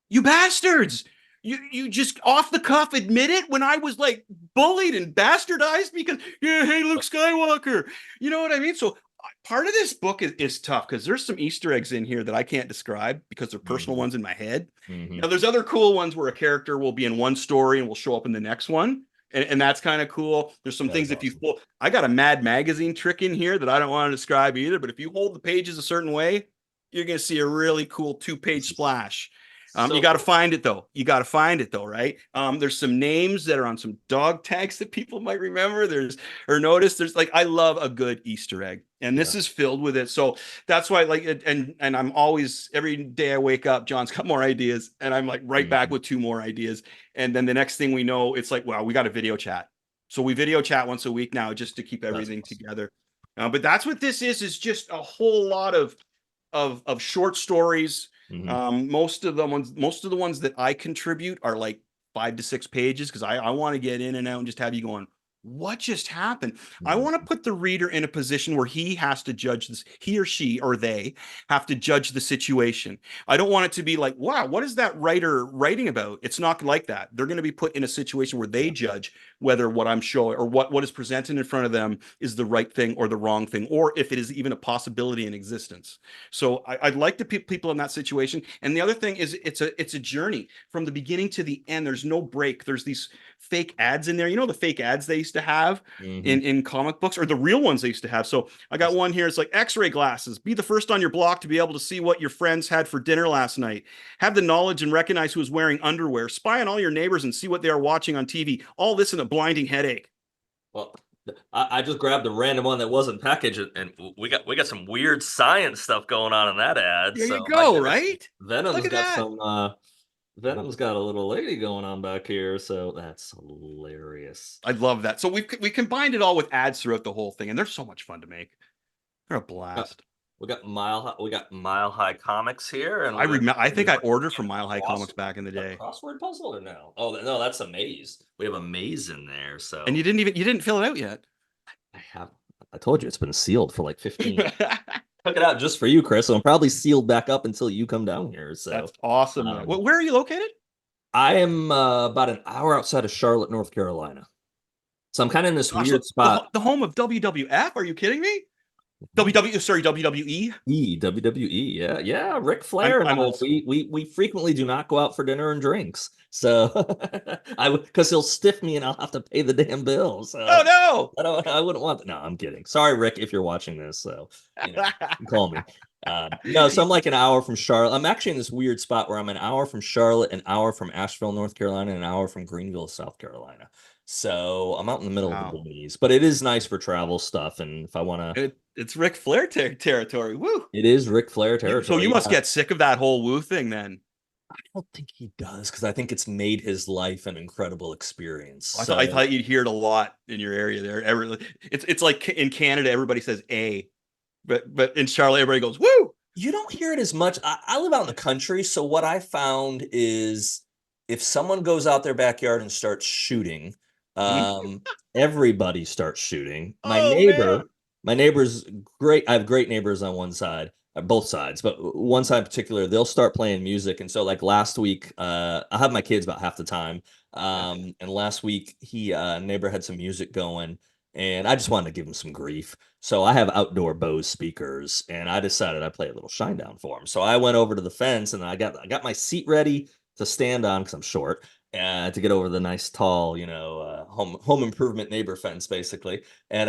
you bastards. You just off the cuff admit it when I was like bullied and bastardized because yeah, hey Luke Skywalker. You know what I mean? So part of this book is tough because there's some Easter eggs in here that I can't describe because they're personal Hmm. ones in my head. Hmm. Now there's other cool ones where a character will be in one story and will show up in the next one. And that's kind of cool. There's some That's things if you awesome. pull, I got a Mad Magazine trick in here that I don't want to describe either, but if you hold the pages a certain way, you're going to see a really cool 2-page This is splash. You so got to cool. find it though. You got to find it though, right? There's some names that are on some dog tags that people might remember. There's or notice. There's like I love a good Easter egg, and Yeah. this is filled with it. So that's why like and I'm always every day I wake up, John's got more ideas, and I'm like right back Mhm. with 2 more ideas, and then the next thing we know, it's like wow, we got a video chat. So we video chat once a week now just to keep That's everything awesome. together. But that's what this is just a whole lot of short stories. Hmm. Most of the ones that I contribute are like 5 to 6 pages because I want to get in and out and just have you going, what just happened? I want to Hmm. put the reader in a position where he has to judge this, he or she or they have to judge the situation. I don't want it to be like, wow, what is that writer writing about? It's not like that. They're going to be put in a situation where they Yeah. judge whether what I'm showing or what is presented in front of them is the right thing or the wrong thing, or if it is even a possibility in existence. So I'd like to put people in that situation. And the other thing is it's a journey from the beginning to the end. There's no break. There's these fake ads in there. You know the fake ads they used to have Hmm. in comic books or the real ones they used to have. So I got one here. It's like X-ray glasses. Be the first on your block to be able to see what your friends had for dinner last night. Have the knowledge and recognize who is wearing underwear. Spy on all your neighbors and see what they are watching on TV. All this in a blinding headache. Well, I just grabbed a random one that wasn't packaged, and we got some weird science stuff going on in that ad. There you So my go, goodness, right? Venom's Look at got that. some. Venom's got a little lady going on back here, so that's hilarious. I love that. So we combined it all with ads throughout the whole thing, and they're so much fun to make. They're a Uh, blast. we got Mile High Comics here, and I we got remember. I think I what, ordered yeah, from Mile High Comics back in the a day, crossword puzzle or no? Oh no, that's a maze. We have a maze in there, and so you didn't fill it out yet. I have. I told you it's been sealed for like 15. Took it out just for you, Chris. So I'm probably sealed back up until you come down here. That's So awesome, man. um, Where are you located? I am about an hour outside of Charlotte, North Carolina. So I'm kind of in this Gosh, so weird spot. the home of WWF? Are you kidding me? WW, sorry, WWE. WWE, yeah, yeah. Ric Flair and I'm I, old school. we frequently do not go out for dinner and drinks. So I would because he'll stiff me and I'll have to pay the damn bill. Oh So no! I wouldn't want that. No, I'm kidding. Sorry, Rick, if you're watching this. So call me. No, so I'm like an hour from Charlotte. I'm actually in this weird spot where I'm an hour from Charlotte, an hour from Asheville, North Carolina, and an hour from Greenville, South Carolina. So I'm out in the middle of the Wow, boonies, but it is nice for travel stuff. And if I want to, it's Ric Flair territory. Woo! it is Ric Flair So you territory. must Yeah, get sick of that whole woo thing then. I don't think he does because I think it's made his life an incredible experience. I So thought you'd hear it a lot in your area there. It's like in Canada, everybody says a, but in Charlotte, everybody goes woo. you don't hear it as much. I live out in the country, so what I found is if someone goes out their backyard and starts shooting, um, everybody starts shooting. Oh man. My neighbor's great. I have great neighbors on one side, both sides, but one side in particular, they'll start playing music. And so, like last week, I have my kids about half the time. Yeah. And last week, neighbor had some music going, and I just wanted to give him some grief. So I have outdoor Bose speakers, and I decided I'd play a little Shinedown for him. So I went over to the fence, and I got my seat ready to stand on because I'm short, to get over the nice tall, home improvement neighbor fence, basically. And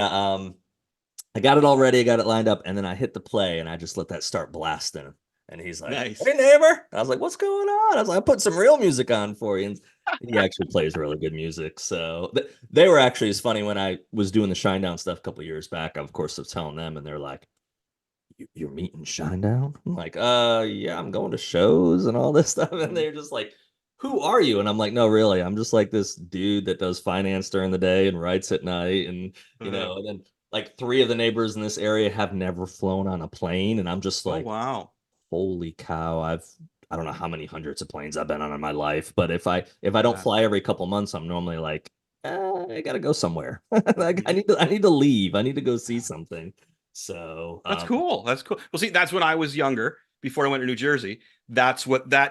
I got it all ready, I got it lined up, and then I hit the play, and I just let that start blasting. And he's like, Nice. "Hey, neighbor!" I was like, "What's going on?" I was like, "I put some real music on for you." And he actually plays really good music. So they were actually as funny when I was doing the Shinedown stuff a couple years back. Of course, I was telling them, and they're like, You're meeting Shinedown? I'm like, yeah, I'm going to shows and all this stuff. And they're just like, who are you? And I'm like, no, really, I'm just like this dude that does finance during the day and writes at night. And, Uh, and then like three of the neighbors in this area have never flown on a plane. And I'm just oh like, wow. holy cow, I don't know how many hundreds of planes I've been on in my life, but if I don't Yeah. fly every couple months, I'm normally like, I gotta go somewhere. Like Mhm. I need to leave. I need to go see something. So That's cool. That's cool. Well, see, that's when I was younger, before I went to New Jersey. That's what the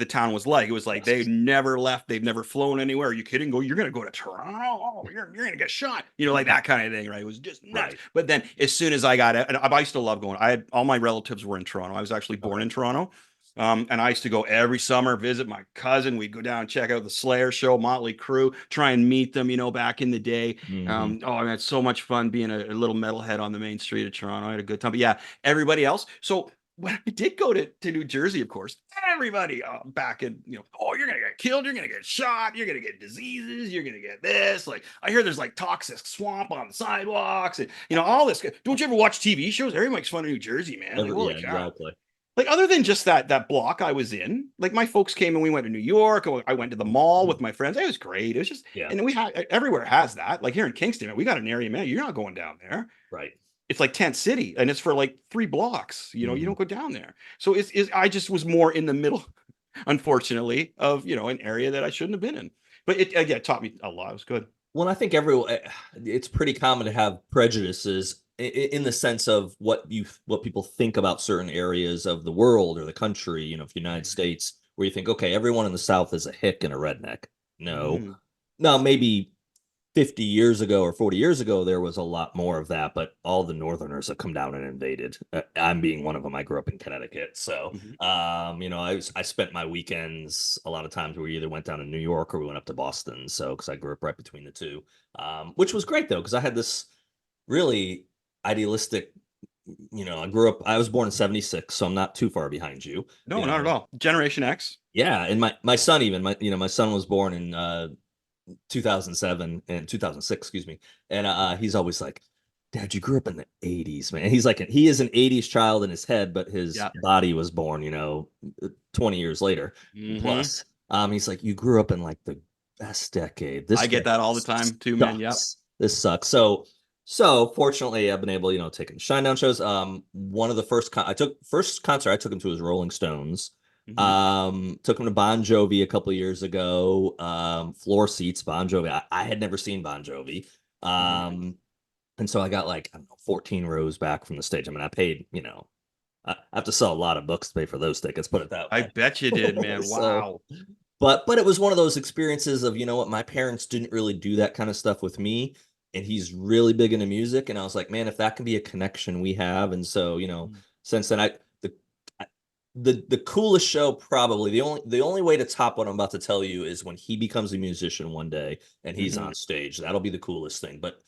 town was like. It was like they yes, never left. They've never flown anywhere. Are you kidding? You're going to go to Toronto? Oh, you're going to get shot. You know, like that kind of thing, right? It was just nuts. right. But then as soon as I got it, and I used to love going. I had all my relatives were in Toronto. I was actually born Okay. in Toronto. And I used to go every summer, visit my cousin. We'd go down and check out the Slayer show, Motley Crue, try and meet them, back in the day. Hmm. Oh, I had so much fun being a little metalhead on the main street of Toronto. I had a good time. But yeah, everybody else. So when I did go to New Jersey, of course, everybody back in, oh, you're going to get killed. You're going to get shot. You're going to get diseases. You're going to get this. Like, I hear there's like toxic swamp on the sidewalks and, all this. Don't you ever watch TV shows? Everybody makes fun of New Jersey, man. Like, Yeah, holy cow. exactly. Like other than just that block I was in, like my folks came and we went to New York. I went to the mall with my friends. It was great. It was just, Yeah, and we had everywhere has that. Like here in Kingston, we got an area, man. You're not going down there. right. It's like tent city, and it's for like 3 blocks. You Hmm. don't go down there. So I just was more in the middle, unfortunately, of an area that I shouldn't have been in. But it again taught me a lot. It was good. Well, I think everyone, it's pretty common to have prejudices in the sense of what people think about certain areas of the world or the country, the United Mhm. States, where you think, okay, everyone in the South is a hick and a redneck. No, Mhm. no, maybe 50 years ago or 40 years ago, there was a lot more of that, but all the Northerners have come down and invaded. I'm being one of them. I grew up in Connecticut. So, Mhm. I spent my weekends a lot of times we either went down to New York or we went up to Boston. So, because I grew up right between the two, which was great though, because I had this really idealistic, I was born in 76, so I'm not too far behind you, No, not at all. Generation X. yeah. And my son, even my son was born in 2007 and 2006, excuse me. And he's always like, Dad, you grew up in the 80s, man. He is an 80s child in his head, but his Yeah. body was born, 20 years later Hmm. plus. He's like, you grew up in like the best decade. I This get decade that all the time too, man. Yep. sucks. This sucks. So fortunately, I've been able, taking Shinedown shows. One of the first concert I took him to was Rolling Stones. Hmm. Took him to Bon Jovi a couple years ago. Floor seats, Bon Jovi. I had never seen Bon Jovi. Hmm. And so I got like, I don't know, 14 rows back from the stage. I mean, I paid, I have to sell a lot of books to pay for those tickets, put it that I way. bet you did, man. So, Wow. but it was one of those experiences of, you know what, my parents didn't really do that kind of stuff with me, and he's really big into music, and I was like, man, if that can be a connection we have. And so, since then the coolest show, probably the only way to top what I'm about to tell you, is when he becomes a musician one day and he's Hmm. on stage. That'll be the coolest thing. But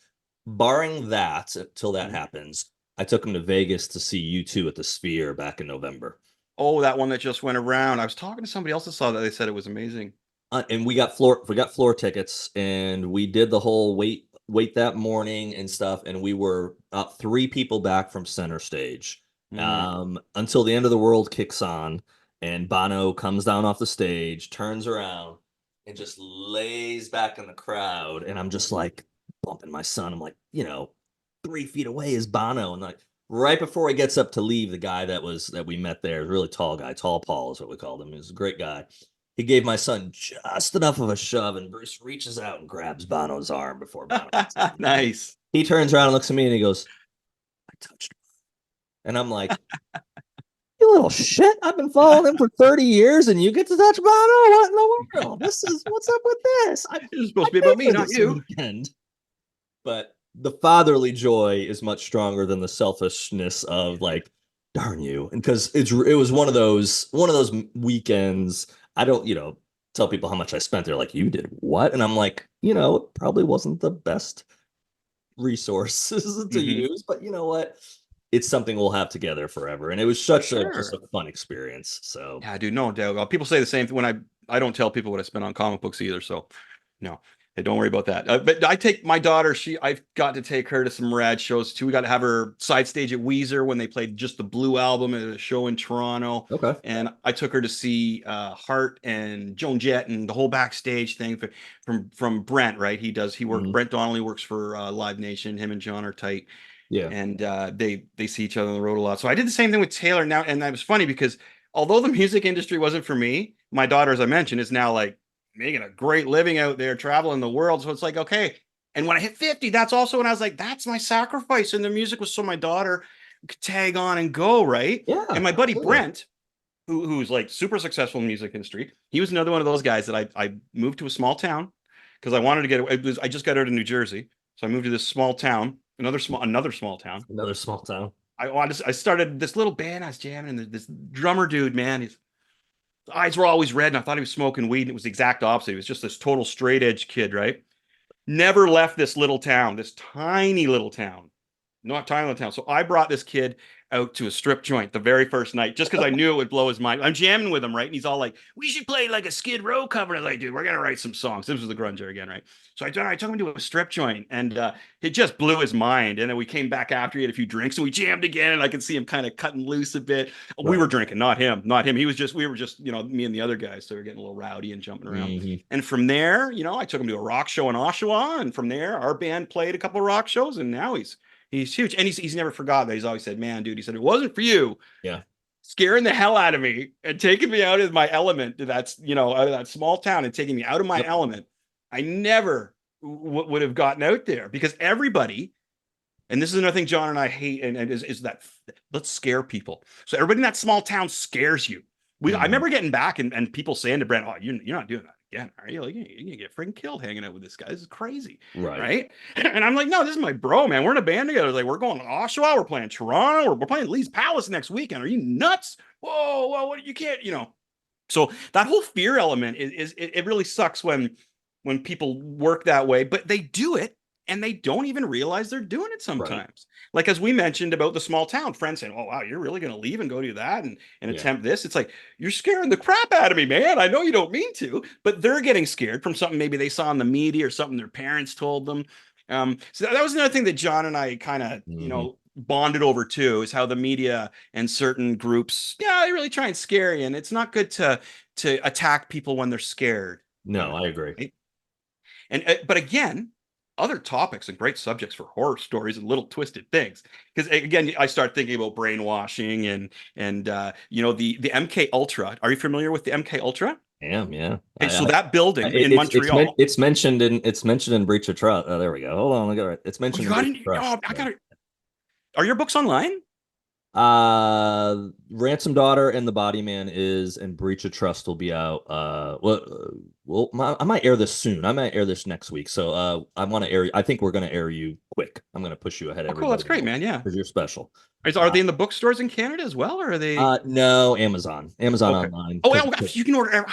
barring that, until that Hmm. happens, I took him to Vegas to see U2 at the Sphere back in November. Oh, that one that just went around. I was talking to somebody else that saw that. They said it was amazing. And we got floor tickets, and we did the whole wait that morning and stuff, and we were three people back from center stage, Mm. until the end of the world kicks on, and Bono comes down off the stage, turns around, and just lays back in the crowd, and I'm just like bumping my son. I'm like, 3 feet away is Bono, and like right before he gets up to leave, the guy that we met there, really tall guy, Tall Paul is what we called him. He was a great guy. He gave my son just enough of a shove, and Bruce reaches out and grabs Bono's arm before Bono gets up. Nice. He turns around and looks at me and he goes, I touched him. And I'm like, you little shit. I've been following him for 30 years and you get to touch Bono? What in the world? What's up with this? This is I supposed to be paid about me, for not this you. weekend. But the fatherly joy is much stronger than the selfishness of like, darn you. And because it was one of those weekends. I don't, tell people how much I spent. They're like, you did what? And I'm like, it probably wasn't the best resources to Hmm. use, but you know what? It's something we'll have together forever. And it was For such a just sure. a fun experience. So Yeah, dude, no doubt. People say the same thing when I don't tell people what I spent on comic books either. So no. Hey, don't worry about that. But I take my daughter. I've got to take her to some rad shows too. We got to have her side stage at Weezer when they played just the Blue album at a show in Toronto. Okay. And I took her to see Hart and Joan Jett and the whole backstage thing from Brent. Right, he worked. Mhm. Brent Donnelly works for Live Nation. Him and John are tight, Yeah. and they see each other on the road a lot. So I did the same thing with Taylor now, and that was funny because although the music industry wasn't for me, my daughter, as I mentioned, is now like making a great living out there, traveling the world. So it's like, okay. And when I hit 50, that's also when I was like, that's my sacrifice. And the music was so my daughter could tag on and go, right? And Yeah, my buddy absolutely. Brent, who's like super successful in the music industry, he was another one of those guys that I moved to a small town because I wanted to get I just got out of New Jersey. So I moved to this small town, another small town. Another small town. I started this little band I was jamming, and this drummer dude, man, his eyes were always red, and I thought he was smoking weed, and it was the exact opposite. He was just this total straight edge kid, right? Never left this little town, this tiny little town, not tiny little town. So I brought this kid out to a strip joint the very first night just because I knew it would blow his mind. I'm jamming with him, right? And he's all like, we should play like a Skid Row cover. And I was like, dude, we're going to write some songs. This was the grunge era again, right? So I took him to a strip joint, and it just blew his mind. And then we came back after he had a few drinks and we jammed again. And I could see him kind of cutting loose a bit. We Right. were drinking, not him, not him. We were just, me and the other guys. So we were getting a little rowdy and jumping around. Hmm. And from there, I took him to a rock show in Oshawa. And from there, our band played a couple of rock shows. And now he's huge. And he's never forgot that. He's always said, man, dude, he said, it wasn't for you Yeah. scaring the hell out of me and taking me out of my element. That's, out of that small town and taking me out of my Yep. element. I never would have gotten out there because everybody, and this is another thing John and I hate, and is that let's scare people. So everybody in that small town scares you. I Hmm. remember getting back and people saying to Brent, "Oh, you're not doing that again, are you? Like, you're gonna get freaking killed hanging out with this guy. This is crazy, Right. right?" And I'm like, "No, this is my bro, man. We're in a band together. Like, we're going to Oshawa. We're playing Toronto. We're playing Lee's Palace next weekend. Are you nuts? Whoa, what? You can't. So that whole fear element it really sucks when people work that way, but they do it and they don't even realize they're doing it Right. sometimes. Like as we mentioned about the small town, friends saying, "Oh wow, you're really going to leave and go do that and Yeah. attempt this?" It's like you're scaring the crap out of me, man. I know you don't mean to, but they're getting scared from something maybe they saw in the media or something their parents told them. So that was another thing that John and I kind of Hmm. bonded over too, is how the media and certain groups, yeah, they really try and scare you, and it's not good to attack people when they're scared. No, I agree. Right? And but again, other topics and great subjects for horror stories and little twisted things. Because again, I start thinking about brainwashing and the MK Ultra. Are you familiar with the MK Ultra? Damn, yeah. Okay, so that building in It's Montreal. it's mentioned in Breach of Trust. Oh, there we go. Hold on, I got it. It's Oh, mentioned you in got Breach it. of Trust. Oh, I Yeah. got it. Are your books online? Ransom Daughter and The Body Man is, and Breach of Trust will be out. I might air this soon. I might air this next week. So, I want to air. I think we're going to air you quick. I'm going to push you ahead of Oh, cool. That's everybody great, else man. Yeah. because you're special. Are they in the bookstores in Canada as well, or are they? No, Amazon Okay. online. Oh, Because well, you can order.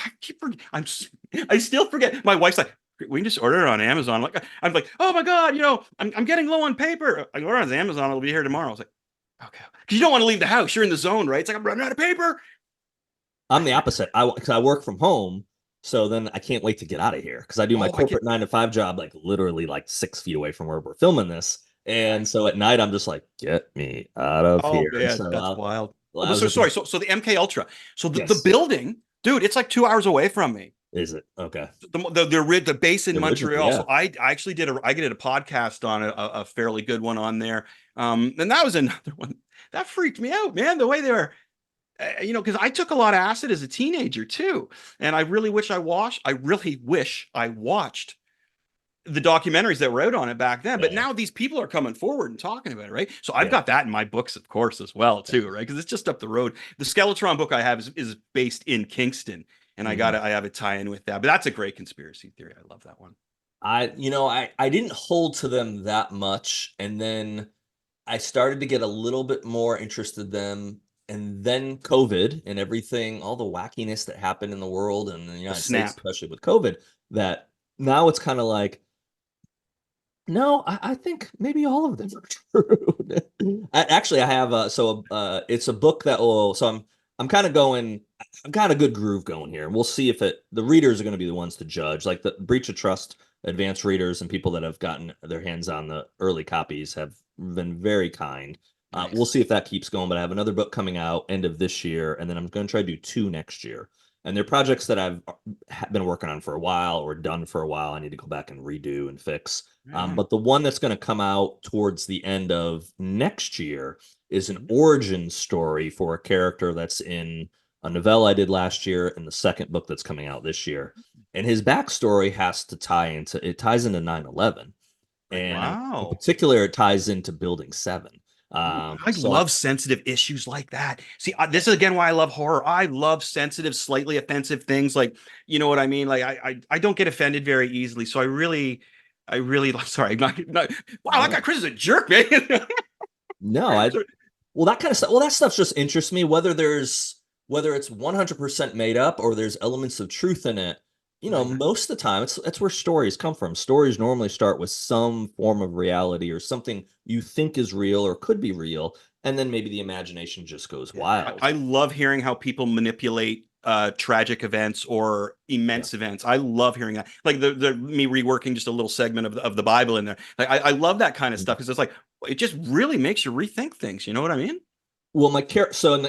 I still forget. My wife's like, we can just order it on Amazon. I'm like, oh my god, I'm getting low on paper. I order on Amazon. It'll be here tomorrow. I was like, okay, because you don't want to leave the house. You're in the zone, right? It's like I'm running out of paper. I'm the opposite. Because I work from home, so then I can't wait to get out of here because I do my Oh, I corporate get. 9 to 5 job like literally like 6 feet away from where we're filming this. And so at night I'm just like, get me out of Oh here. man, So that's wild. Oh, I but was so just sorry. So the MK Ultra. So the yes. building, dude, it's like 2 hours away from me. Is it okay? The base in The original, Montreal. yeah. So I actually did a podcast on a fairly good one on there. And that was another one that freaked me out, man. The way they were, because I took a lot of acid as a teenager too, and I really wish I watched the documentaries that were out on it back then. But Yeah. now these people are coming forward and talking about it, right? So I've Yeah. got that in my books, of course, as well, too, right? Because it's just up the road. The Skeletron book I have is based in Kingston, and Mhm. I have a tie-in with that. But that's a great conspiracy theory. I love that one. I didn't hold to them that much, and then I started to get a little bit more interested in them, and then COVID and everything, all the wackiness that happened in the world and in the The United States, snap. especially with COVID, that now it's kind of like, no, I think maybe all of them are true. Actually, I have it's a book that will so I'm kind of good groove going here, and we'll see if the readers are going to be the ones to judge. Like the Breach of Trust advanced readers and people that have gotten their hands on the early copies have been very kind. We'll Nice. see if that keeps going, but I have another book coming out end of this year, and then I'm going to try to do two next year. And they're projects that I've been working on for a while or done for a while. I need to go back and redo and fix. Right on. But the one that's going to come out towards the end of next year is an Mhm. origin story for a character that's in a novella I did last year and the second book that's coming out this year. And his backstory has to ties into 9/11. Right. And in Wow. particular, it ties into Building 7. Ooh, I So I, love sensitive issues like that. See, this is again why I love horror. I love sensitive, slightly offensive things. Like, you know what I mean? Like, I don't get offended very easily. So I really, sorry, wow, that no, guy Chris is a jerk, man. no, I So- well that kind of stuff. Well, that stuff just interests me. Whether it's 100% made up or there's elements of truth in it. right. Most of the time, it's where stories come from. Stories normally start with some form of reality or something you think is real or could be real, and then maybe the imagination just goes Yeah. wild. I love hearing how people manipulate tragic events or Yeah. immense events. I love hearing that. Like the me reworking just a little segment of the Bible in there. Like I love that kind of stuff because it's like it just really makes you rethink things. You know what I mean? Well, my character. So,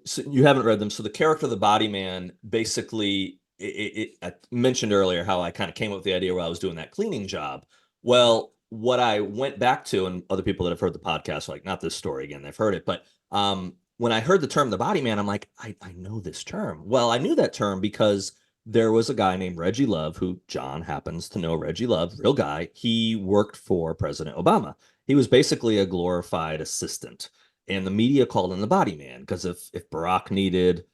so you haven't read them. So the character of the Body Man basically, I mentioned earlier how I kind of came up with the idea while I was doing that cleaning job. Mhm. Well, what I went back to, and other people that have heard the podcast, are like not this story again, they've heard it, but when I heard the term the Body Man, I'm like, I know this term. Well, I knew that term because there was a guy named Reggie Love, who John happens to know Reggie Love, real guy. He worked for President Obama. He was basically a glorified assistant, and the media called him the Body Man because if Barack needed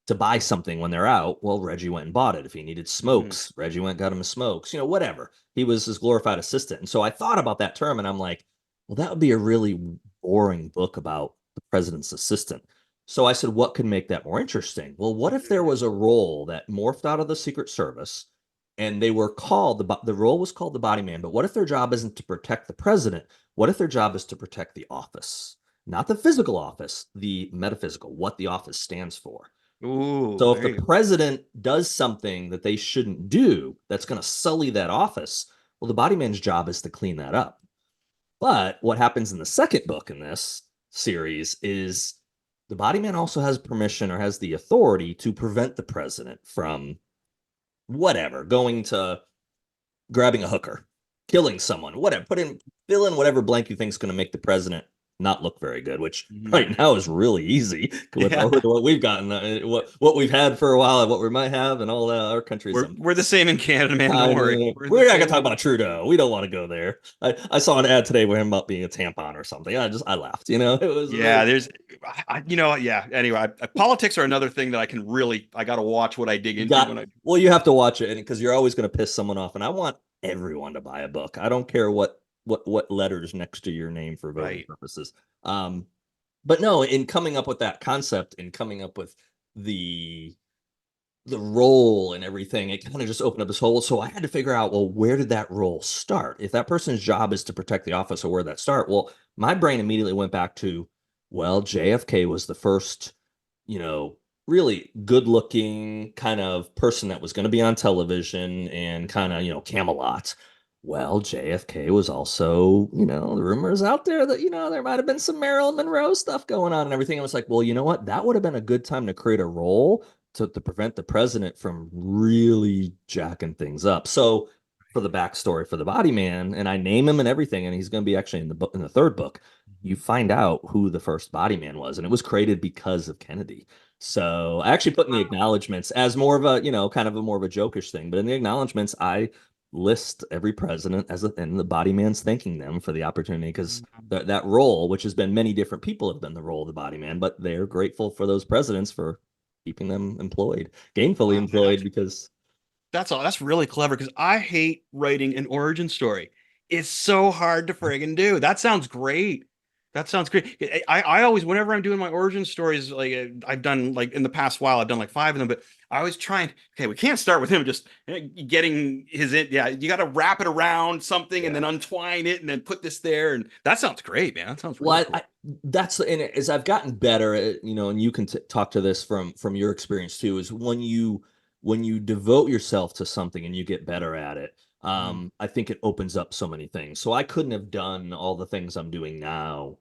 to buy something when they're out, well, Reggie went and bought it. If he needed Mhm. smokes, Reggie went and got him smokes, whatever. He was his glorified assistant. And so I thought about that term and I'm like, well, that would be a really boring book about the president's assistant. So I said, what could make that more interesting? Well, what if there was a role that morphed out of the Secret Service and they were called the role was called the Body Man, but what if their job isn't to protect the president? What if their job is to protect the office? Not the physical office, the metaphysical, what the office stands for. Ooh, So if there the you go. president does something that they shouldn't do, that's going to sully that office, well, the body man's job is to clean that up. But what happens in the second book in this series is the body man also has permission or has the authority to prevent the president from whatever, going to grabbing a hooker, killing someone, whatever. Fill in whatever blank you think is going to make the president not look very good, which Mhm. right now is really easy with Yeah, what we've gotten, what we've had for a while, and what we might have, and all that. Our country's we're the same in Canada, man. Don't I worry, know. we're the We're not gonna same talk in about Trudeau. We don't want to go there. I saw an ad today with him about being a tampon or something. I laughed. It was Yeah, yeah. Anyway, politics are another thing that I got to watch what I dig you into got when I. well, you have to watch it because you're always gonna piss someone off. And I want everyone to buy a book. I don't care what letters next to your name for voting Right. purposes. Um, but no, in coming up with that concept and coming up with the the role and everything, it kind of just opened up this hole. So I had to figure out, well, where did that role start? If that person's job is to protect the office, or where did that start? Well, my brain immediately went back to, well, JFK was the first, you know, really good looking kind of person that was going to be on television and kind of, Camelot. Well, JFK was also, the rumors out there that, there might have been some Marilyn Monroe stuff going on and everything. I was like, well, you know what? That would have been a good time to create a role to prevent the president from really jacking things up. So for the backstory for the body man, and I name him and everything, and he's going to be actually in the book in the third book. You Mhm. find out who the first body man was, and it was created because of Kennedy. So I actually put in the acknowledgments as more of a, kind of a more of a jokish thing, but in the acknowledgments, I list every president and the body man's thanking them for the opportunity because that role, which has been many different people have been the role of the body man, but they're grateful for those presidents for keeping them employed, gainfully Wow, man, employed because that's all. That's really clever because I hate writing an origin story. It's so hard to friggin' do. That sounds great. That sounds great. I always, whenever I'm doing my origin stories, like I've done like in the past while, I've done like five of them, but I always try and, okay, we can't start with him just getting his in. Yeah, you got to wrap it around something and yeah. then untwine it and then put this there. And that sounds great, man. That sounds really Well, cool. that's and as I've gotten better at, and you can talk to this from your experience too, is when you devote yourself to something and you get better at it, Mhm. I think it opens up so many things. So I couldn't have done all the things I'm doing now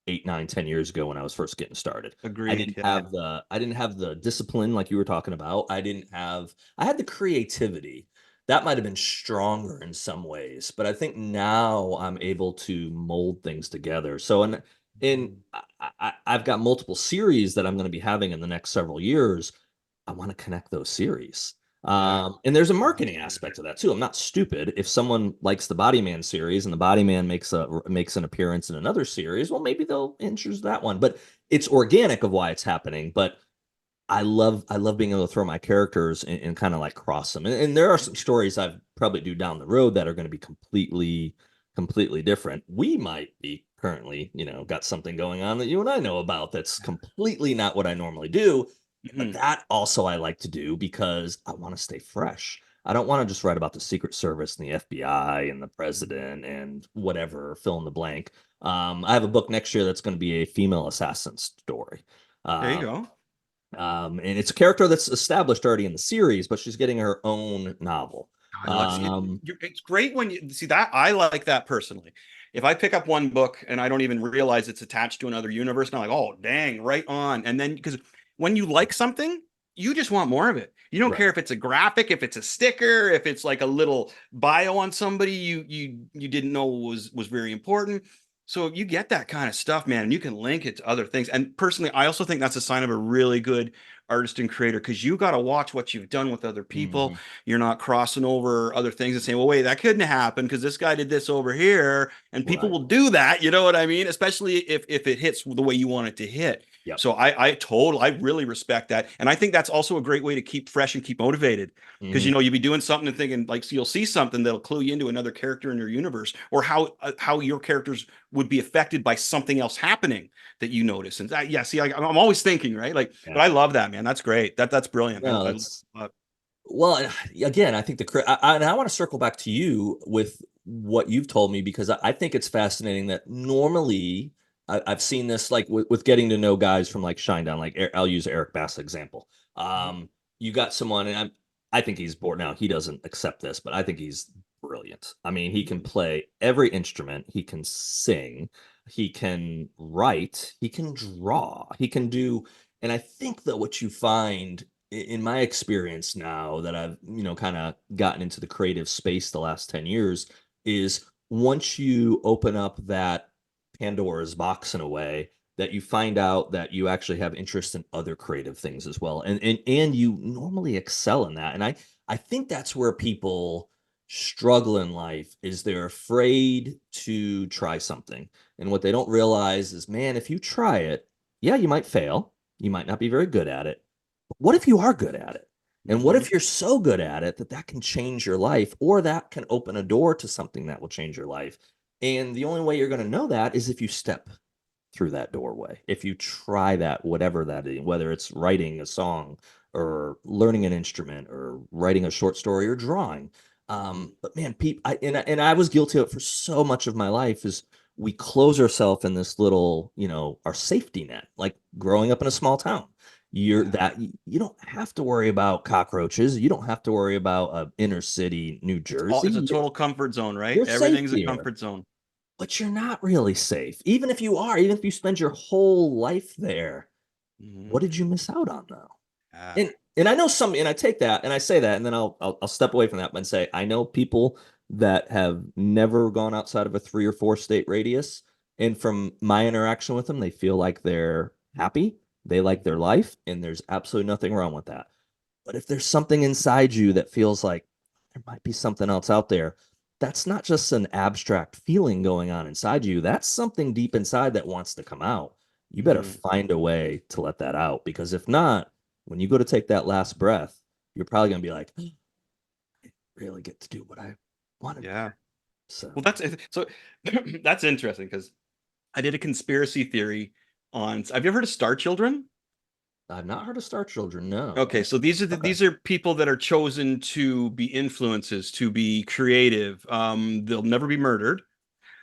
8, 9, 10 years ago when I was first getting started. Agreed. Yeah. I didn't have the discipline like you were talking about. I had the creativity. That might have been stronger in some ways, but I think now I'm able to mold things together. So Mhm. I've got multiple series that I'm going to be having in the next several years. I want to connect those series. Yeah. And there's a marketing aspect to that too. I'm not stupid. If someone likes the Bodyman series and the Bodyman makes an appearance in another series, well, maybe they'll introduce that one. But it's organic of why it's happening. But I love being able to throw my characters and kind of like cross them. And there are some stories I probably do down the road that are going to be completely different. We might be currently, got something going on that you and I know about that's completely not what I normally do. But Mhm. that also I like to do because I want to stay fresh. I don't want to just write about the Secret Service and the FBI and the president and whatever, fill in the blank. I have a book next year that's going to be a female assassin story. There you Um, go. and it's a character that's established already in the series, but she's getting her own novel. I love it. It's great when you see that. I like that personally. If I pick up one book and I don't even realize it's attached to another universe, and I'm like, oh, dang, right on. And then because when you like something, you just want more of it. You don't Right. care if it's a graphic, if it's a sticker, if it's like a little bio on somebody you didn't know was very important. So you get that kind of stuff, man, and you can link it to other things. And personally, I also think that's a sign of a really good artist and creator because you got to watch what you've done with other people. Mhm. You're not crossing over other things and saying, well, wait, that couldn't happen because this guy did this over here. And people Right. will do that. You know what I mean? Especially if it hits the way you want it to hit. Yep. So I really respect that. And I think that's also a great way to keep fresh and keep motivated. Because Mhm. you'll be doing something and thinking like so you'll see something that'll clue you into another character in your universe or how your characters would be affected by something else happening that you notice. And yeah, see, I'm always thinking, right? Like, but Yeah. I love that, man. That's great. That's brilliant. No, I that's love well. Again, I think and I want to circle back to you with what you've told me because I think it's fascinating that normally I've seen this like with getting to know guys from like Shinedown. Like I'll use Eric Bass example. You got someone, and I think he's bored now. He doesn't accept this, but I think he's brilliant. I mean, he can play every instrument. He can sing. He can write. He can draw. He can do. And I think that what you find in my experience now that I've, kind of gotten into the creative space the last 10 years is once you open up that Pandora's box in a way that you find out that you actually have interest in other creative things as well. And you normally excel in that. And I think that's where people struggle in life is they're afraid to try something. And what they don't realize is, man, if you try it, yeah, you might fail. You might not be very good at it, what if you are good at it? And what it. if you're so good at it that that can change your life or that can open a door to something that will change your life? And the only way you're going to know that is if you step through that doorway. If you try that, whatever that is, whether it's writing a song or learning an instrument or writing a short story or drawing. But man, people, and I was guilty of it for so much of my life is we close ourselves in this little, our safety net, like growing up in a small town. Yeah. You don't have to worry about cockroaches. You don't have to worry about inner city New It's a Jersey. total comfort zone, right? You're safe Everything's a here, comfort zone. but you're not really safe. Even if you spend your whole life there, Hmm. what did you miss out on though? Yeah. And I know some, and I take that and I say that, and then I'll step away from that and say I know people that have never gone outside of a 3 or 4 state radius, and from my interaction with them, they feel like they're happy, they like their life, and there's absolutely nothing wrong with that. But if there's something inside you that feels like there might be something else out there, that's not just an abstract feeling going on inside you. That's something deep inside that wants to come out. You better Hmm. find a way to let that out because if not, when you go to take that last breath, you're probably going to be like, I really get to do what I want to do. Yeah. Well, So that's so that's interesting because I did a conspiracy theory on. Have you ever heard of Star Children? I've not heard of Star Children. Okay, No. so Okay. these are people that are chosen to be influences, to be creative. They'll never be murdered.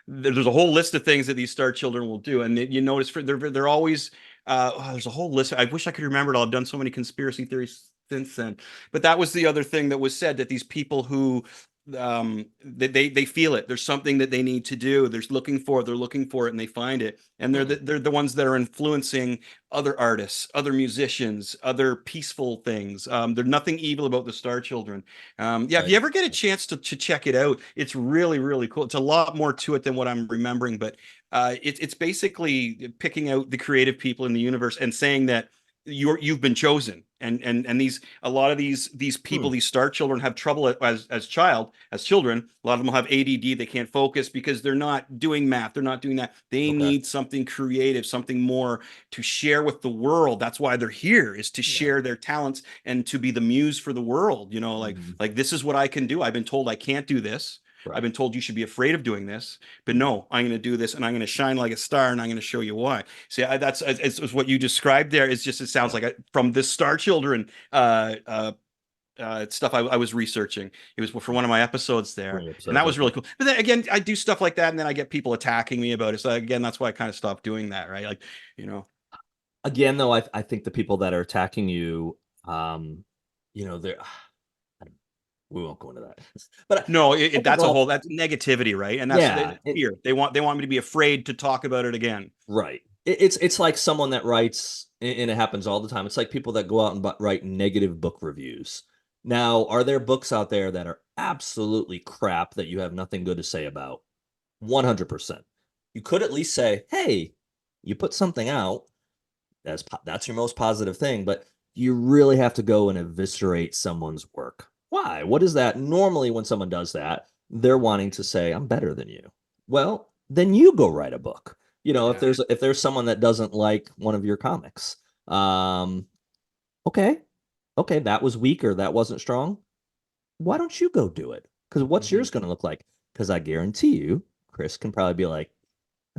There's a whole list of things that these star children will do, and you notice they're always there's a whole list. I wish I could remember it all. I've done so many conspiracy theories since then, but that was the other thing that was said that these people who they feel it. There's something that they need to do. They're looking for it, and they find it. And Hmm. they're the ones that are influencing other artists, other musicians, other peaceful things. There's nothing evil about the Star Children. Yeah, if Right. you ever get a chance to check it out, it's really, really cool. It's a lot more to it than what I'm remembering, but it's basically picking out the creative people in the universe and saying that you've been chosen. And these a lot of these people, Hmm. these Star Children, have trouble as children. A lot of them have ADD. They can't focus because they're not doing math. They're not doing that. They Okay. need something creative, something more to share with the world. That's why they're here, is to Yeah. share their talents and to be the muse for the world. Mhm. Like this is what I can do. I've been told I can't do this. I've Right. been told you should be afraid of doing this, but Mhm. no, I'm going to do this, and I'm going to shine like a star, and I'm going to show you why. See, that's it's what you described there. It's just, it sounds Yeah. like from this Star Children stuff I was researching. It was for one of my episodes there, Funny and episodes. that was really Okay. cool. But then again, I do stuff like that, and then I get people attacking me about it. So again, that's why I kind of stopped doing that, right? Like, you know, Again, though, I think the people that are attacking you, um, they're we won't go into that. But no, overall, that's negativity, right? And that's yeah, fear. They want me to be afraid to talk about it again. right. It's like someone that writes, and it happens all the time. It's like people that go out and write negative book reviews. Now, are there books out there that are absolutely crap that you have nothing good to say about? 100%. You could at least say, "Hey, you put something out. That's your most positive thing," but you really have to go and eviscerate someone's work. Why? What is that? Normally, when someone does that, they're wanting to say, "I'm better than you." Well, then you go write a book. If Yeah, there's someone that doesn't like one of your comics, um, okay, okay, that was weak or that wasn't strong. Why don't you go do it? Because what's hmm yours going to look like? Because I guarantee you, Chris can probably be like,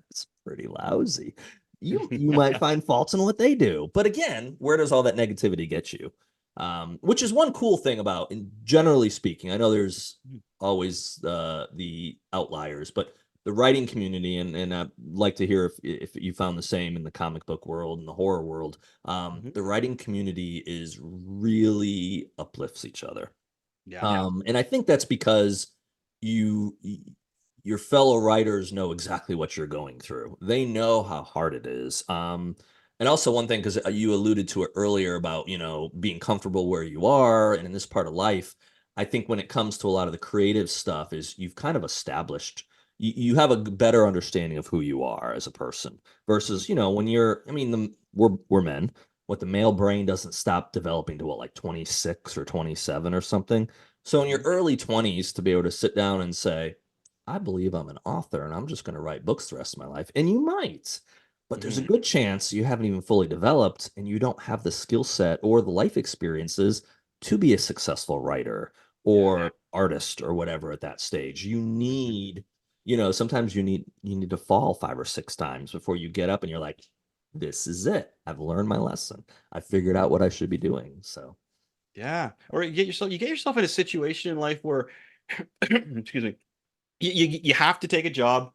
it's pretty lousy. You might find faults in what they do. But again, where does all that negativity get you? Which is one cool thing about, and generally speaking, I know there's always the outliers, but the writing community, and I'd like to hear if you found the same in the comic book world and the horror world. The writing community is really uplifts each other. yeah, And I think that's because you your fellow writers know exactly what you're going through. They know how hard it is. And also one thing, because you alluded to it earlier about being comfortable where you are and in this part of life. I think when it comes to a lot of the creative stuff, is you've kind of established you have a better understanding of who you are as a person versus when you're. I mean, we're men. What the male brain doesn't stop developing to what, like 26 or 27 or something. So in your hmm early 20s, to be able to sit down and say, I believe I'm an author and I'm just going to write books the rest of my life. And you might, but there's a hmm good chance you haven't even fully developed and you don't have the skill set or the life experiences to be a successful writer yeah, or artist or whatever at that stage. You hmm need, sometimes you need to fall 5 or 6 times before you get up and you're like, this is it. I've learned my lesson. I figured out what I should be doing. So, yeah. Or you get yourself in a situation in life where, excuse me, you have to take a job,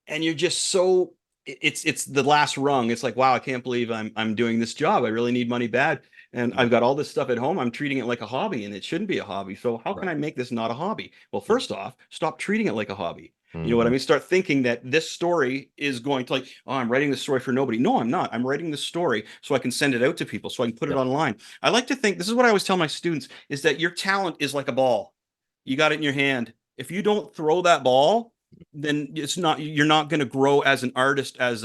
and you're just so it's the last rung. It's like, wow, I can't believe I'm doing this job. I really need money bad, and I've yeah, got all this stuff at home. I'm treating it like a hobby, and it shouldn't be a hobby. So how can right. I make this not a hobby? Well, Yeah. first off, stop treating it like a hobby. You know what I Hmm. mean? Start thinking that this story is going to, like, oh, I'm writing this story for nobody. No, I'm not. I'm writing this story so I can send it out to people, so I can put it Yep. online. I like to think, this is what I always tell my students, is that your talent is like a ball. You got it in your hand. If you don't throw that ball, then you're not going to grow as an artist, as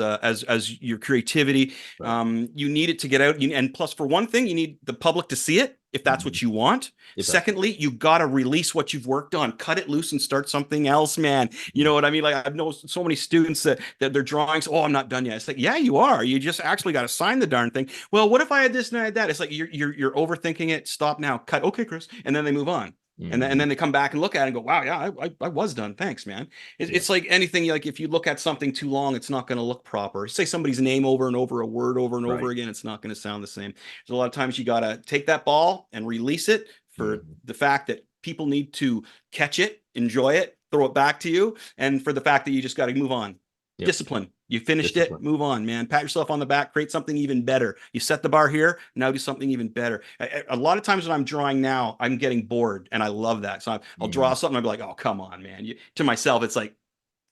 your creativity. Right. You need it to get out, and plus, for one thing, you need the public to see it if that's Mhm. what you want. If that's Secondly, you got to release what you've worked on, cut it loose and start something else, man. You Mhm. know what I mean? Like, I've known so many students that their drawings, oh, I'm not done yet. It's like, yeah, you are. You just actually got to sign the darn thing. Well, what if I had this and I had that? It's like, you're overthinking it. Stop now. Cut. Okay, Chris. And then they move on. And Mhm. then they come back and look at it and go, wow, yeah, I was done. Thanks, man. Yeah. It's like anything. Like, if you look at something too long, it's not going to look proper. Say somebody's name over and over, a word over and over Right. again, it's not going to sound the same. There's a lot of times you got to take that ball and release it, for Mhm. the fact that people need to catch it, enjoy it, throw it back to you, and for the fact that you just got to move on. Yep. Discipline. You finished it, Discipline. move on, man. Pat yourself on the back, create something even better. You set the bar here, now do something even better. A lot of times when I'm drawing now, I'm getting bored, and I love that. So I'll draw Mhm. something, I'll be like, oh, come on, man. To myself, it's like,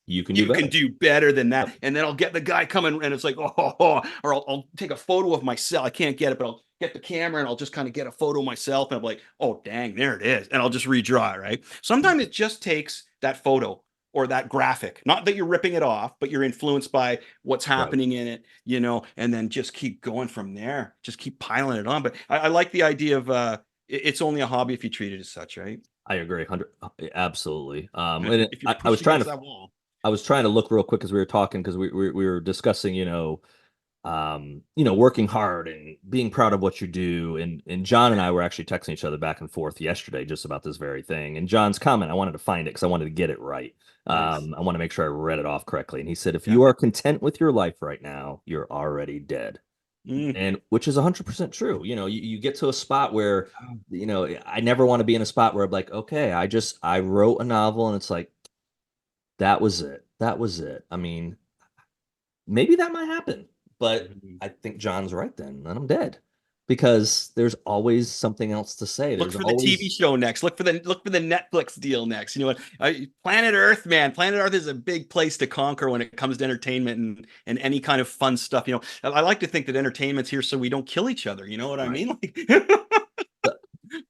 You can do you can better. do better than that. Yep. And then I'll get the guy coming, and it's like, oh, or I'll take a photo of myself. I can't get it, but I'll get the camera and I'll just kind of get a photo of myself. And I'm like, oh, dang, there it is. And I'll just redraw it, right? Sometimes it just takes that photo or that graphic. Not that you're ripping it off, but you're influenced by what's Right. happening in it, and then just keep going from there. Just keep piling it on. But I like the idea of it's only a hobby if you treat it as such, right? I agree. 100. Absolutely. And If you're I was pushed trying against to that wall. I was trying to look real quick as we were talking because we were discussing, working hard and being proud of what you do. And John and I were actually texting each other back and forth yesterday just about this very thing. And John's comment, I wanted to find it because I wanted to get it right. Nice. I want to make sure I read it off correctly. And he said, if Yeah. you are content with your life right now, you're already dead. Mm. And which is 100% true. You get to a spot where, I never want to be in a spot where I'm like, okay, I wrote a novel and it's like, that was it. That was it. I mean, maybe that might happen, but Mhm. I think John's right then I'm dead because there's always something else to say. Look There's for the TV always show next. Look for the Netflix deal next. Planet Earth, man. Planet Earth is a big place to conquer when it comes to entertainment and any kind of fun stuff. I like to think that entertainment's here so we don't kill each other. You know what I right. mean? Like,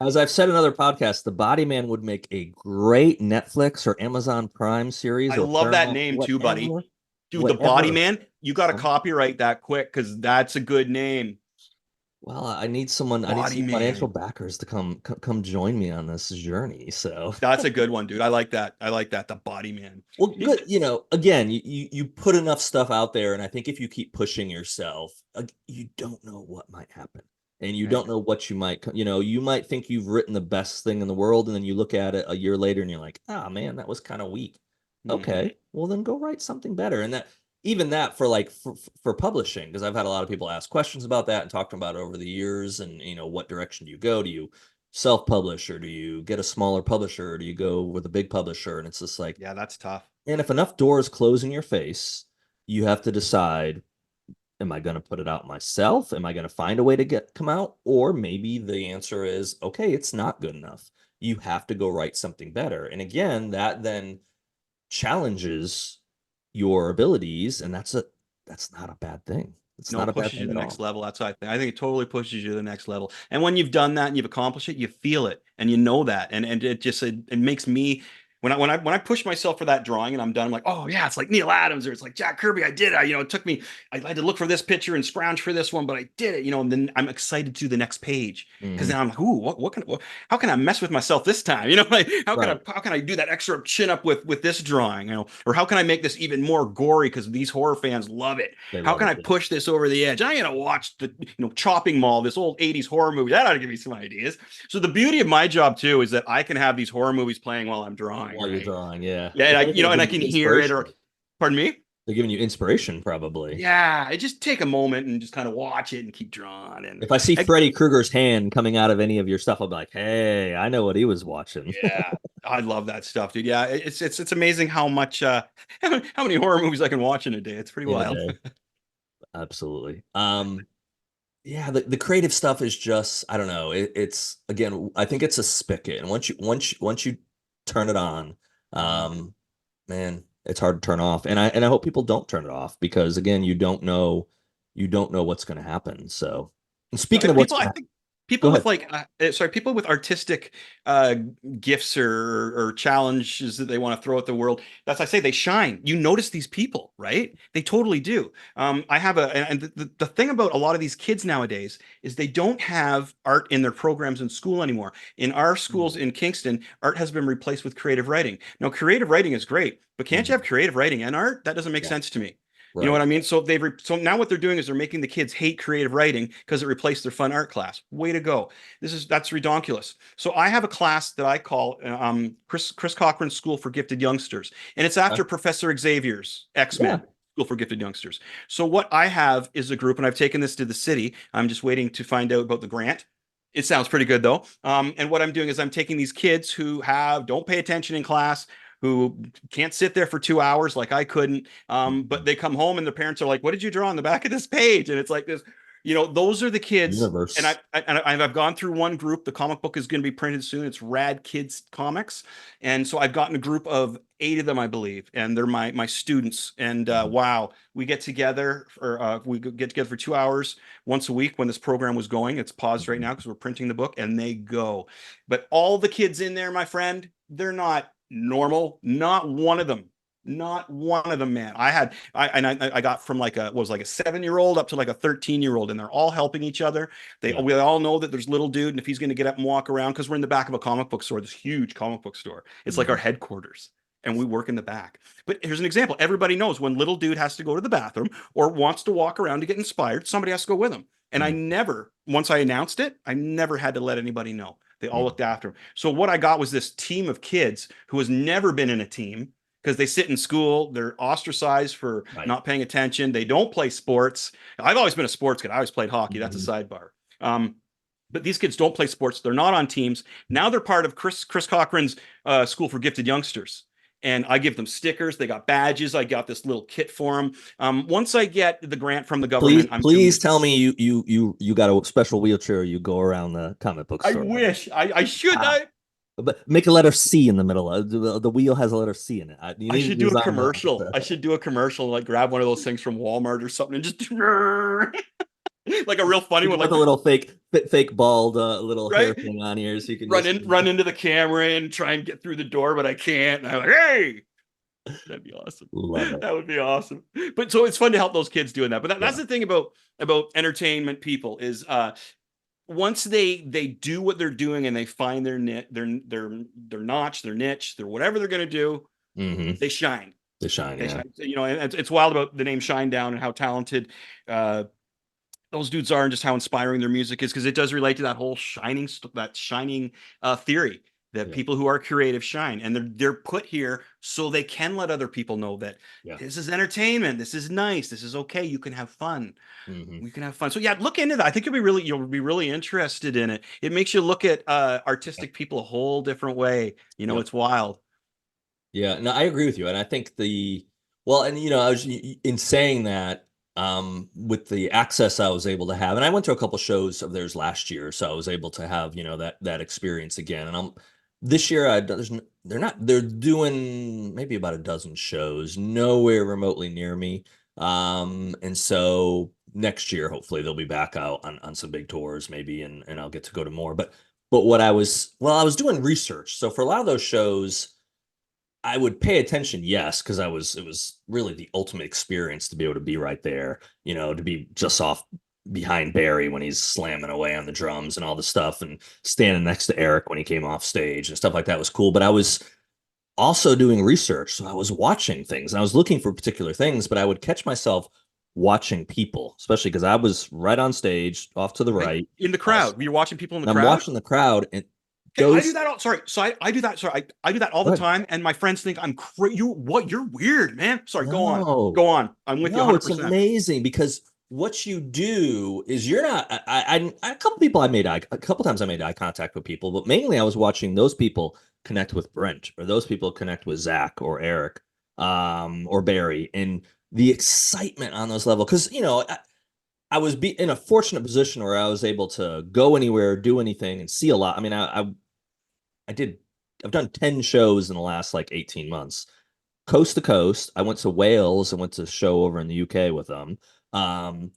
As I've said in other podcasts, The Body Man would make a great Netflix or Amazon Prime series I or love that Paramount, name too, buddy. whatever, Dude, the Body whatever. Man. You got to copyright that quick because that's a good name. Well, I need some Body financial Man. backers to come join me on this journey. So That's a good one, dude. I like that. I like that. The Body Man. well, good. Again, you put enough stuff out there, and I think if you keep pushing yourself, you don't know what might happen, and you Right. don't know what you might. You might think you've written the best thing in the world, and then you look at it a year later, and you're like, ah, man, that was kind of weak. Hmm. Okay, well then go write something better, and that even that for like for publishing, because I've had a lot of people ask questions about that and talked about it over the years, and what direction do you go? Do you self-publish or do you get a smaller publisher or do you go with a big publisher? And it's just like, Yeah, that's tough. and if enough doors close in your face, you have to decide, am I going to put it out myself? Am I going to find a way to come out? Or maybe the answer is, okay, it's not good enough. You have to go write something better. And again, that then challenges your abilities. And that's not a bad thing. It's No, not it a bad pushes you thing to at the next all. level. That's what I think. I think it totally pushes you to the next level. And when you've done that and you've accomplished it, you feel it and you know that. And it makes me when I push myself for that drawing and I'm done, I'm like, oh yeah, it's like Neil Adams or it's like Jack Kirby. I did it. It took me, I had to look for this picture and scrounge for this one, but I did it, and then I'm excited to do the next page. Because Mhm. then I'm like, ooh, how can I mess with myself this time? Like Right. how can I do that extra chin up with this drawing? Or how can I make this even more gory because these horror fans love it? They How love can it. I Yeah. push this over the edge? I'm gonna watch the Chopping Mall, this old '80s horror movie. That ought to give me some ideas. So the beauty of my job too is that I can have these horror movies playing while I'm drawing, While you're right? drawing. Yeah. Yeah, and If I anything, they're and I giving can you hear it. Or inspiration. pardon me. They're giving you inspiration, probably. Yeah, I just take a moment and just kind of watch it and keep drawing. And If I see I, Freddy Krueger's hand coming out of any of your stuff, I'll be like, hey, I know what he was watching. yeah, I love that stuff, dude. Yeah, it's amazing how much how many horror movies I can watch in a day. It's pretty In a wild. day. Absolutely. Yeah, the creative stuff is just, I don't know. It's again, I think it's a spigot. And once you turn it on, Mhm. um, man, it's hard to turn off. And I hope people don't turn it off because again, you don't know what's gonna happen. So and No, speaking of what's I gonna think go people with ahead. like, sorry, people with artistic uh, gifts or challenges that they want to throw at the world. That's I say they shine. You notice these people, right? They totally do. I have and the thing about a lot of these kids nowadays is they don't have art in their programs in school anymore. In our schools in Kingston, art has been replaced with creative writing. Now, creative writing is great, but can't you have Mhm. creative writing and art? That doesn't make Yeah, sense to me. You know what right. I mean? So now what they're doing is they're making the kids hate creative writing because it replaced their fun art class. Way to go! That's redonkulous. So I have a class that I call Chris Cochrane School for Gifted Youngsters, and it's Uh, after Professor Xavier's X yeah. Men School for Gifted Youngsters. So what I have is a group, and I've taken this to the city. I'm just waiting to find out about the grant. It sounds pretty good though. And what I'm doing is I'm taking these kids who have don't pay attention in class, who can't sit there for 2 hours like I couldn't. But they come home and their parents are like, "What did you draw on the back of this page?" And it's like this, those are the kids. And Universe. I've gone through one group. The comic book is going to be printed soon. It's Rad Kids Comics, and so I've gotten a group of 8 of them, I believe, and they're my students. And Mhm. wow, we get together for 2 hours once a week when this program was going. It's paused right Mhm. now because we're printing the book, and they go. But all the kids in there, my friend, they're not normal. Not one of them. Not one of them, man. I got from like a 7-year-old up to like a 13-year-old, and they're all helping each other. Yeah. We all know that there's little dude, and if he's going to get up and walk around, because we're in the back of a comic book store, this huge comic book store. It's like our Mhm. headquarters, and we work in the back. But here's an example. Everybody knows when little dude has to go to the bathroom or wants to walk around to get inspired, somebody has to go with him. And I Mhm. never, once I announced it, I never had to let anybody know. They all Mhm. looked after him. So what I got was this team of kids who has never been in a team because they sit in school, they're ostracized for Right. not paying attention, they don't play sports. I've always been a sports kid. I always played hockey. That's a Mhm. sidebar. But these kids don't play sports. They're not on teams. Now they're part of Chris Cochrane's School for Gifted Youngsters. And I give them stickers. They got badges. I got this little kit for them. Once I get the grant from the Please, government, I'm doing please this. tell me you got a special wheelchair. You go around the comic book I store. wish I should. Ah, but make a letter C in the middle. The wheel has a letter C in it. You I need to should do a design commercial. I the should do a commercial, like grab one of those things from Walmart or something and just like a real funny one, with like a little fake bald little hair right, thing on here, so you can just run into the camera and try and get through the door, but I can't. And I'm like, hey, that'd be awesome. love it. That would be awesome. But so it's fun to help those kids doing that. But that's Yeah. the thing about entertainment people is once they do what they're doing and they find their notch, their niche, their whatever they're going to do, Hmm. they shine. The shine, They yeah. shine. And it's wild about the name Shinedown and how talented uh, those dudes are and just how inspiring their music is because it does relate to that whole shining theory that Yeah. people who are creative shine and they're put here so they can let other people know that Yeah. this is entertainment, this is nice, this is okay, you can have fun, Hmm. we can have fun. So yeah, look into that. I think you'll be really interested in it. It makes you look at Yep. artistic people a whole different way. Yep. It's wild. Yeah, no, I agree with you. And I think well, and I was in saying that, with the access I was able to have, and I went to a couple shows of theirs last year, so I was able to have, that experience again. And this year, they're doing maybe about a dozen shows, nowhere remotely near me. And so next year, hopefully they'll be back out on some big tours, maybe, and I'll get to go to more. But I was doing research. So for a lot of those shows, I would pay attention, yes, because it was really the ultimate experience to be able to be right there, to be just off behind Barry when he's slamming away on the drums and all the stuff, and standing next to Eric when he came off stage and stuff like that was cool. But I was also doing research, so I was watching things and I was looking for particular things, but I would catch myself watching people, especially because I was right on stage, off to the Right right. in the crowd, you're watching people in the And I'm crowd. watching the crowd, and Okay, I do those. that all. Sorry, so I do that. Sorry, I do that all Go the ahead. time, and my friends think I'm crazy. You're weird, man. Sorry, go on, No. go on. I'm with you No, 100. it's percent amazing because what you do is you're not. A couple people a couple times I made eye contact with people, but mainly I was watching those people connect with Brent, or those people connect with Zach or Eric, or Barry, and the excitement on those levels. Because I was in a fortunate position where I was able to go anywhere, do anything, and see a lot. I mean, I did. I've done 10 shows in the last like 18 months, coast to coast. I went to Wales and went to a show over in the UK with them.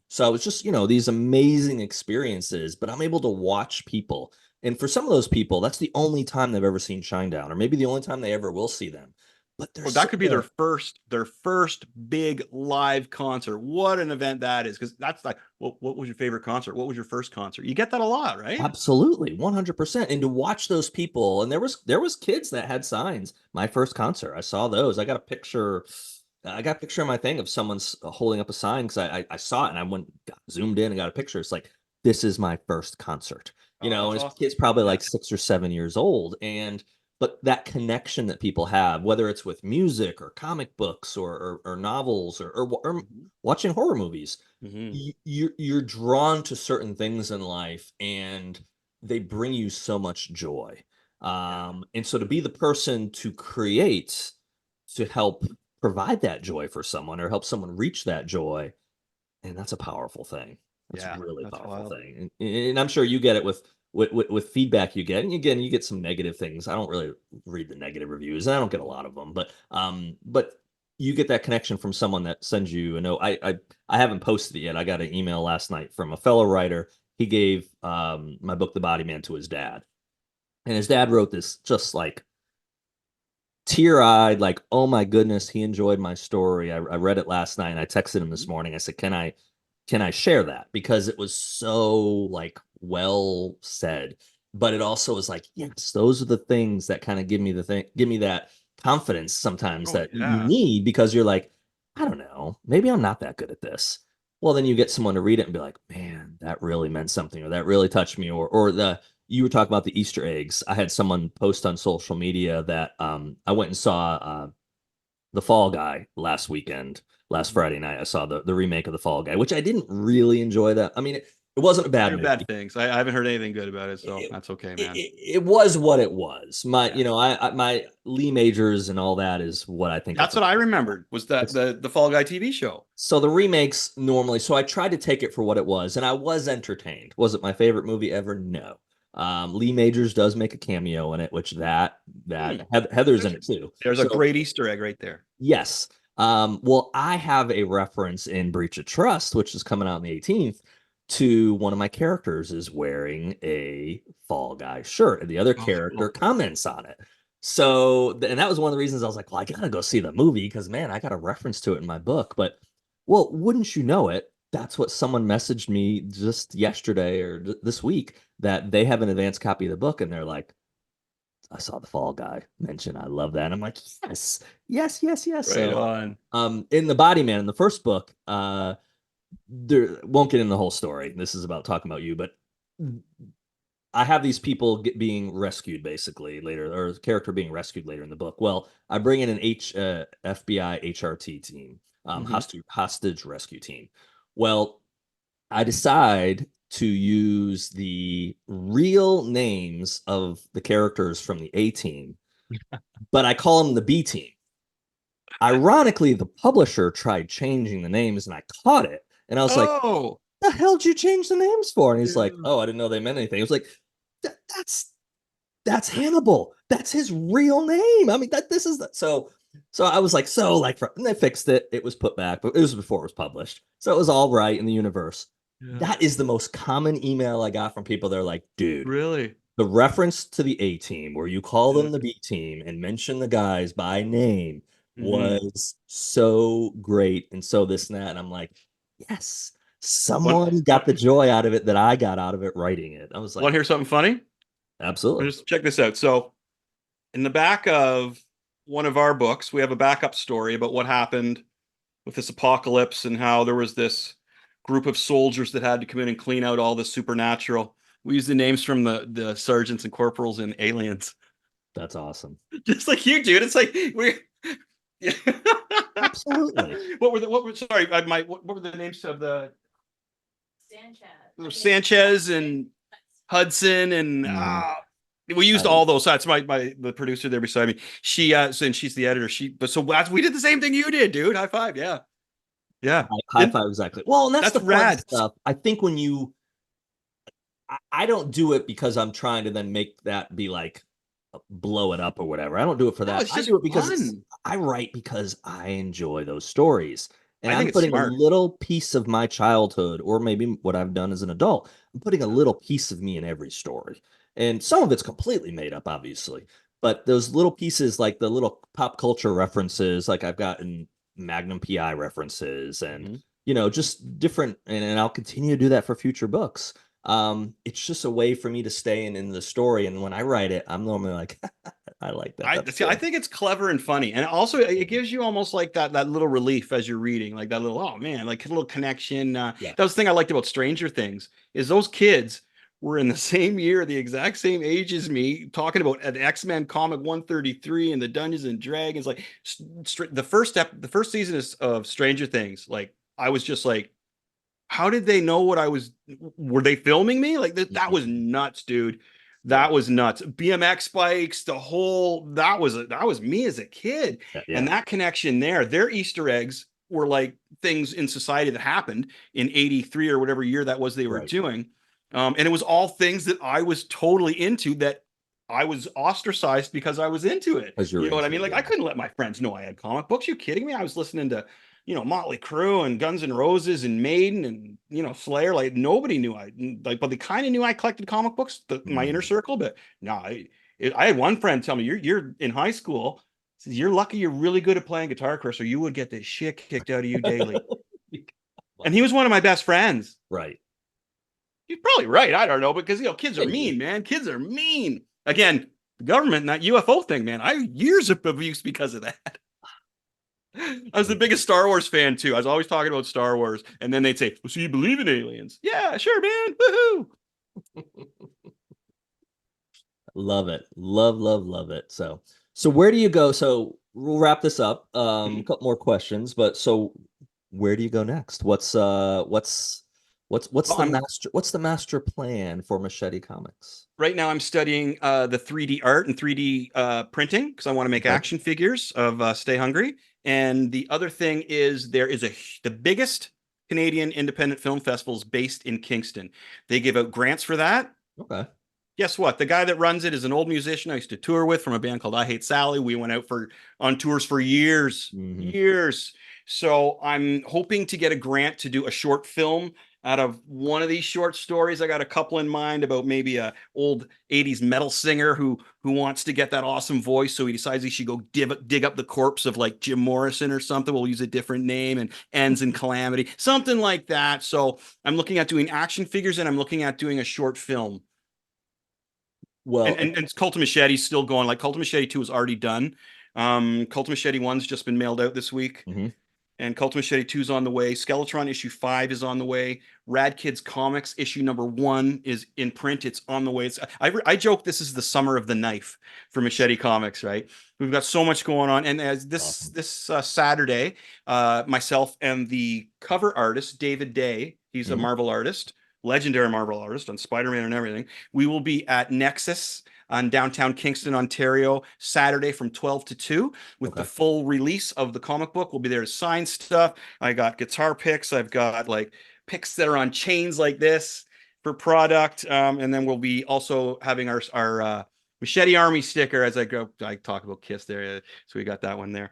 So I was just, these amazing experiences, but I'm able to watch people. And for some of those people, that's the only time they've ever seen Shinedown, or maybe the only time they ever will see them. But they're Or that sitting could be there. their first big live concert. What an event that is! Because that's like, what was your favorite concert? What was your first concert? You get that a lot, right? Absolutely, 100%. And to watch those people, and there was kids that had signs. My first concert, I saw those. I got a picture. I got a picture on my thing of someone's holding up a sign because I saw it and I zoomed in and got a picture. It's like, this is my first concert, Oh, and that's his awesome. kid's probably Yeah. like 6 or 7 years old. And but that connection that people have, whether it's with music or comic books or novels or Hmm. watching horror movies, Hmm. you're drawn to certain things in life, and they bring you so much joy. Yeah. And so to be the person to create, to help provide that joy for someone or help someone reach that joy, and that's a powerful thing. That's a Yeah, really that's powerful wild. thing. And I'm sure you get it with feedback you get. And again, you get some negative things. I don't really read the negative reviews, and I don't get a lot of them, but you get that connection from someone that sends you a note. I haven't posted it yet. I got an email last night from a fellow writer. He gave my book The Body Man to his dad. And his dad wrote this just like tear-eyed, like, oh my goodness, he enjoyed my story. I read it last night and I texted him this Mhm. morning. I said, can I share that? Because it was so like well said. But it also was like, yes, those are the things that kind of give me that confidence sometimes Oh that you yeah. need, because you're like, I don't know, maybe I'm not that good at this. Well, then you get someone to read it and be like, man, that really meant something, or that really touched me, or the you were talking about the Easter eggs. I had someone post on social media that I went and saw the Fall Guy last Mhm. Friday night. I saw the remake of the Fall Guy, which I didn't really enjoy. That I mean, it wasn't a I bad hear bad movie. things. I haven't heard anything good about it, so It, that's okay, it, man. it was what it was. My, Yeah. my Lee Majors and all that is what I think it's. That's what I remembered was that It's the Fall Guy TV show. so the remakes normally. So I tried to take it for what it was, and I was entertained. Was it my favorite movie ever? No. Lee Majors does make a cameo in it, which Hmm. Heather's in There's, it too. there's a So great Easter egg right there. yes. Well, I have a reference in Breach of Trust, which is coming out on the 18th, to one of my characters is wearing a Fall Guy shirt, and the other Oh, character cool. comments on it. So, and that was one of the reasons I was like, well, I gotta go see the movie because man, I got a reference to it in my book. But well, wouldn't you know it? That's what someone messaged me just yesterday or this week, that they have an advanced copy of the book, and they're like, I saw the Fall Guy mention. I love that. And I'm like, yes, yes, yes, yes. Right So, on. in the Body Man in the first book, there won't get into the whole story. This is about talking about you, but I have these people being rescued basically later, or character being rescued later in the book. Well, I bring in an FBI HRT team, Hmm. hostage rescue team. Well, I decide to use the real names of the characters from the A team, but I call them the B team. Ironically, the publisher tried changing the names and I caught it. And I was like, Oh, the hell did you change the names for? And he's like, yeah. oh, I didn't know they meant anything. It was like, that's Hannibal. That's his real name. I mean, that this is the, so I was like, and they fixed it. It was put back, but it was before it was published. So it was all right in the universe. Yeah. That is the most common email I got from people. They're like, dude, Really? the reference to the A team where you call Yeah. them the B team and mention the guys by name Hmm. was so great and so this and that. And I'm like, yes, What? someone got What? the joy out of it that I got out of it writing it. I was Want like, to hear something funny? absolutely. Just check this out. So, in the back of one of our books, we have a backup story about what happened with this apocalypse and how there was this group of soldiers that had to come in and clean out all the supernatural. We use the names from the sergeants and corporals in Aliens, That's awesome. just like you, dude. It's like we. Yeah. Absolutely. What were sorry, what were the names of the Sanchez and Hudson and Mhm. we used I, all those. That's my the producer there beside me. She and she's the editor. We did the same thing you did, dude. High five. Yeah. Yeah. high And five, exactly. Well, and that's that's the fun rad. stuff. I think when I don't do it because I'm trying to then make that be like blow it up or whatever. I don't do it for No, that. it's I just do it because fun. I write because I enjoy those stories. And I I'm think it's putting a smart. little piece of my childhood, or maybe what I've done as an adult. I'm putting a little piece of me in every story. And some of it's completely made up, obviously. But those little pieces, like the little pop culture references, like I've gotten Magnum PI references and, Mhm. just different. And I'll continue to do that for future books. It's just a way for me to stay in the story. And when I write it, I'm normally like, I like that. I That's see. I good. think it's clever and funny, and also it gives you almost like that little relief as you're reading, like that little oh man, like a little connection. Yeah. That was the thing I liked about Stranger Things is those kids were in the same year, the exact same age as me, talking about an X-Men comic 133 and the Dungeons and Dragons. Like the first season of Stranger Things, like I was just like, how did they know what I was? Were they filming me? Like that was Mhm. nuts, dude. Yeah. That was nuts. BMX bikes, the whole that was me as a kid. And Yeah. that connection there, their Easter eggs were like things in society that happened in 83 or whatever year that was they were Right. doing. And it was all things that I was totally into that I was ostracized because I was into it. Because you're You know what I into mean? it. Like I Yeah. couldn't let my friends know I had comic books. You kidding me? I was listening to, Motley Crue and Guns N' Roses and Maiden and, Slayer. Like nobody knew but they kind of knew I collected comic books, my inner Mhm. circle. But no, I had one friend tell me, you're in high school. Says, you're lucky you're really good at playing guitar, Chris, or you would get the shit kicked out of you daily. And he was one of my best friends. Right. He's probably right. I don't know because kids are Yeah. mean, man. Kids are mean. Again, the government and that UFO thing, man. I had years of abuse because of that. I was the biggest Star Wars fan too. I was always talking about Star Wars, and then they'd say, "Well, so you believe in aliens?" Yeah, sure, man. Woohoo! Love it. Love it. So where do you go? So we'll wrap this up. A couple more questions, but so where do you go next? What's Well, the I'm master plan for Machete Comics? right now. I'm studying the 3D art and 3D printing because I want to make Okay. action figures of Stay Hungry. And the other thing is there is the biggest Canadian independent film festival is based in Kingston. They give out grants for that. Okay. Guess what? The guy that runs it is an old musician I used to tour with from a band called I Hate Sally. We went out on tours for years, Hmm. years. So I'm hoping to get a grant to do a short film out of one of these short stories. I got a couple in mind about maybe a old 80s metal singer who wants to get that awesome voice. So he decides he should go dig up the corpse of like Jim Morrison or something. We'll use a different name and ends in calamity, something like that. So I'm looking at doing action figures and I'm looking at doing a short film. and Well, and, and Cult of Machete's still going. Like Cult of Machete 2 is already done. Cult of Machete 1's just been mailed out this week. mhm. And Cult of Machete 2 is on the way. Skeletron issue 5 is on the way. Rad Kids Comics issue number 1 is in print. It's on the way. I joke this is the summer of the knife for Machete Comics, right? We've got so much going on. And as this Awesome. this Saturday, myself and the cover artist, David Day, he's a Mhm. Marvel artist, legendary Marvel artist on Spider-Man and everything. We will be at Nexus on downtown Kingston, Ontario, Saturday from 12 to 2 with the Okay. full release of the comic book. We'll be there to sign stuff. I got guitar picks. I've got like picks that are on chains like this for product. And then we'll be also having our Machete Army sticker as I talk about Kiss there. So we got that one there.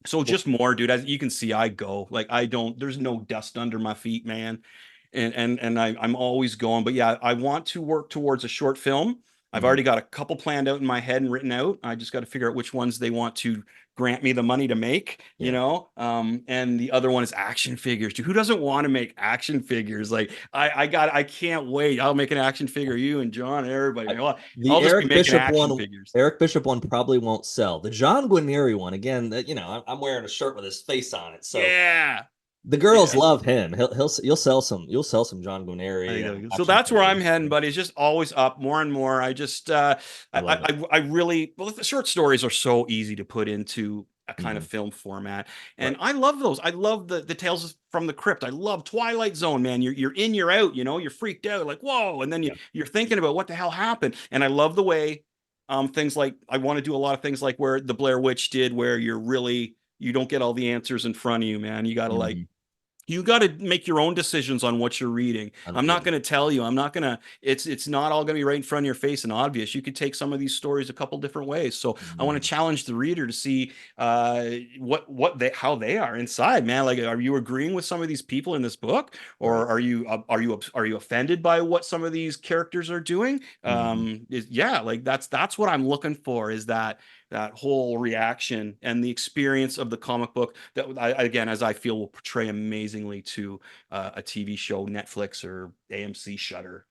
So Well, just more, dude. As you can see, I go like I don't. There's no dust under my feet, man. I'm always going. But yeah, I want to work towards a short film. I've mhm. already got a couple planned out in my head and written out. I just got to figure out which ones they want to grant me the money to make, Yeah. And the other one is action figures. Dude, who doesn't want to make action figures? Like I can't wait. I'll make an action figure, you and John and everybody. I- Man. Well, the I'll just be Eric making Bishop action one, figures. Eric Bishop one probably won't sell. The John Guarnieri one, again, that I'm wearing a shirt with his face on it, so Yeah. the girls Yeah. love him. You'll sell some John Guarnieri So action that's where I'm figures. heading, buddy. It's just always up more and more. I just I love it. I really well the short stories are so easy to put into a kind of Mhm. film format. And Right. I love those. I love the Tales from the Crypt. I love Twilight Zone, man. You're in, you're out, you're freaked out, like, whoa, and then Yeah. you're thinking about what the hell happened. And I love the way things like I want to do a lot of things like where the Blair Witch did, where you don't get all the answers in front of you, man. Mhm. You got to make your own decisions on what you're reading. I'm Yeah. not going to tell you. I'm not going to. It's not all going to be right in front of your face and obvious. You could take some of these stories a couple different ways. So I want to Mhm. challenge the reader to see what they how they are inside, man. Like, are you agreeing with some of these people in this book, Right. or are you offended by what some of these characters are doing? Mhm. Yeah, like that's what I'm looking for. Is that whole reaction and the experience of the comic book that again, as I feel, will portray amazingly to a TV show, Netflix or AMC, Shutter.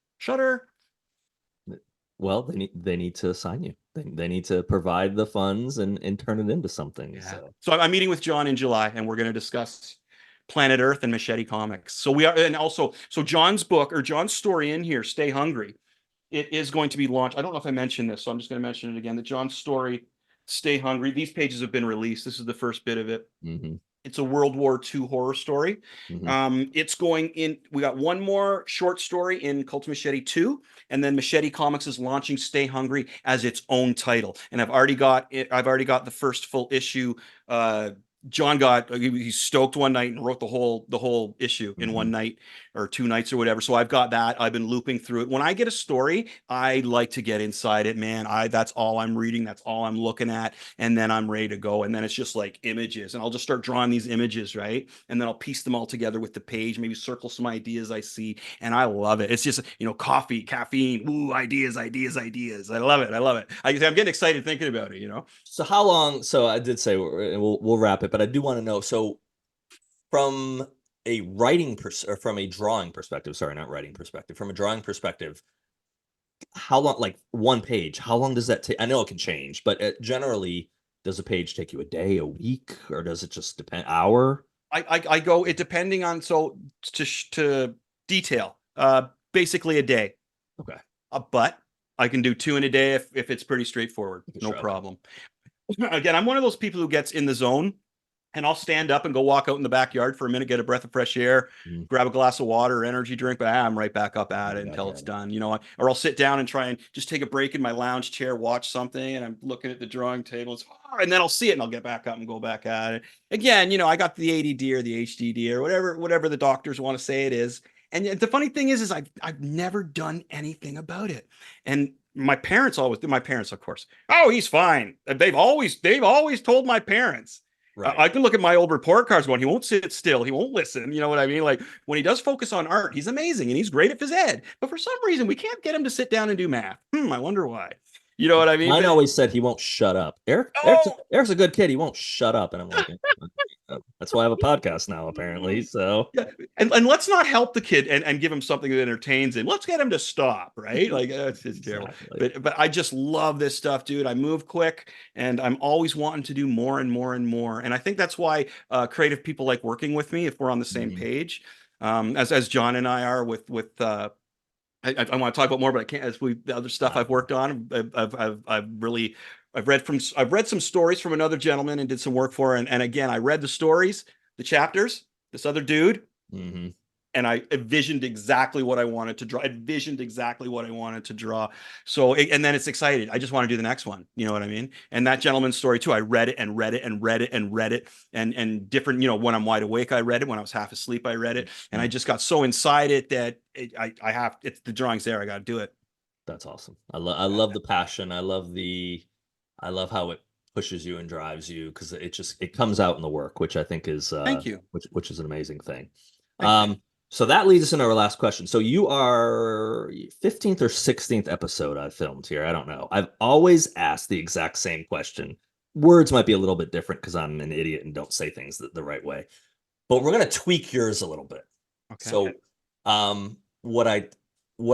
Well, they need to assign you. They need to provide the funds and turn it into something. Yeah. So So I'm meeting with John in July, and we're going to discuss Planet Earth and Machete Comics. So we are, and also, so John's book or John's story in here, Stay Hungry, it is going to be launched. I don't know if I mentioned this, so I'm just going to mention it again. That John's story, Stay Hungry. These pages have been released. This is the first bit of it. mhm. It's a World War II horror story. Hmm. It's going in. We got one more short story in Cult of Machete 2, and then Machete Comics is launching Stay Hungry as its own title. And I've already got it. I've already got the first full issue. John got he's stoked one night and wrote the whole issue in Hmm. one night or 2 nights or whatever. So I've got that. I've been looping through it. When I get a story, I like to get inside it, man. That's all I'm reading. That's all I'm looking at, and then I'm ready to go. And then it's just like images, and I'll just start drawing these images, right? And then I'll piece them all together with the page, maybe circle some ideas I see, and I love it. It's just, coffee, caffeine, ooh, ideas, ideas, ideas. I love it. I love it. I'm getting excited thinking about it. So how long? So I did say we'll wrap it, but I do want to know. So from a or from a drawing perspective, sorry, not writing perspective, from a drawing perspective, how long? Like one page, how long does that take? I know it can change, but generally, does a page take you a day, a week, or does it just depend? Hour? I go it depending on to detail. Basically a day. Okay. But I can do two in a day if it's pretty straightforward. No Sure. Okay. problem. Again, I'm one of those people who gets in the zone, and I'll stand up and go walk out in the backyard for a minute, get a breath of fresh air, Mm, grab a glass of water or energy drink, but I'm right back up at it back until at it's it. done. Or I'll sit down and try and just take a break in my lounge chair, watch something, and I'm looking at the drawing tables, and then I'll see it and I'll get back up and go back at it. Again, I got the ADD or the HDD or whatever the doctors want to say it is. And the funny thing is I've never done anything about it. And my parents, of course. Oh, he's fine. They've always told my parents. Right. I can look at my old report cards going, he won't sit still. He won't listen. You know what I mean? Like when he does focus on art, he's amazing and he's great at phys ed. But for some reason, we can't get him to sit down and do math. I wonder why. You know what I mean? Mine But always said he won't shut up. oh, Eric's a good kid. He won't shut up, and I'm like, that's why I have a podcast now, apparently. So yeah. And let's not help the kid and give him something that entertains him. Let's get him to stop, right? Like it's just terrible. exactly. But I just love this stuff, dude. I move quick and I'm always wanting to do more and more and more. And I think that's why creative people like working with me if we're on the same Mhm. page. As John and I are with I want to talk about more, but I can't. As the other stuff I've worked on, I've read some stories from another gentleman and did some work for, and again, I read the stories, the chapters, this other dude, Mhm. and I envisioned exactly what I wanted to draw. I envisioned exactly what I wanted to draw. So, and then it's excited. I just want to do the next one. You know what I mean? And that gentleman's story too. I read it and read it and read it and read it and different. When I'm wide awake, I read it. When I was half asleep, I read it, and I Mhm. just got so inside it that I have. It's the drawing's there. I got to do it. That's awesome. I love the passion. I love how it pushes you and drives you because it comes out in the work, which I think is Thank you. which is an amazing thing. Thank you. So that leads us into our last question. So you are 15th or 16th episode I've filmed here. I don't know. I've always asked the exact same question. Words might be a little bit different because I'm an idiot and don't say things the right way. But we're gonna tweak yours a little bit. Okay. So what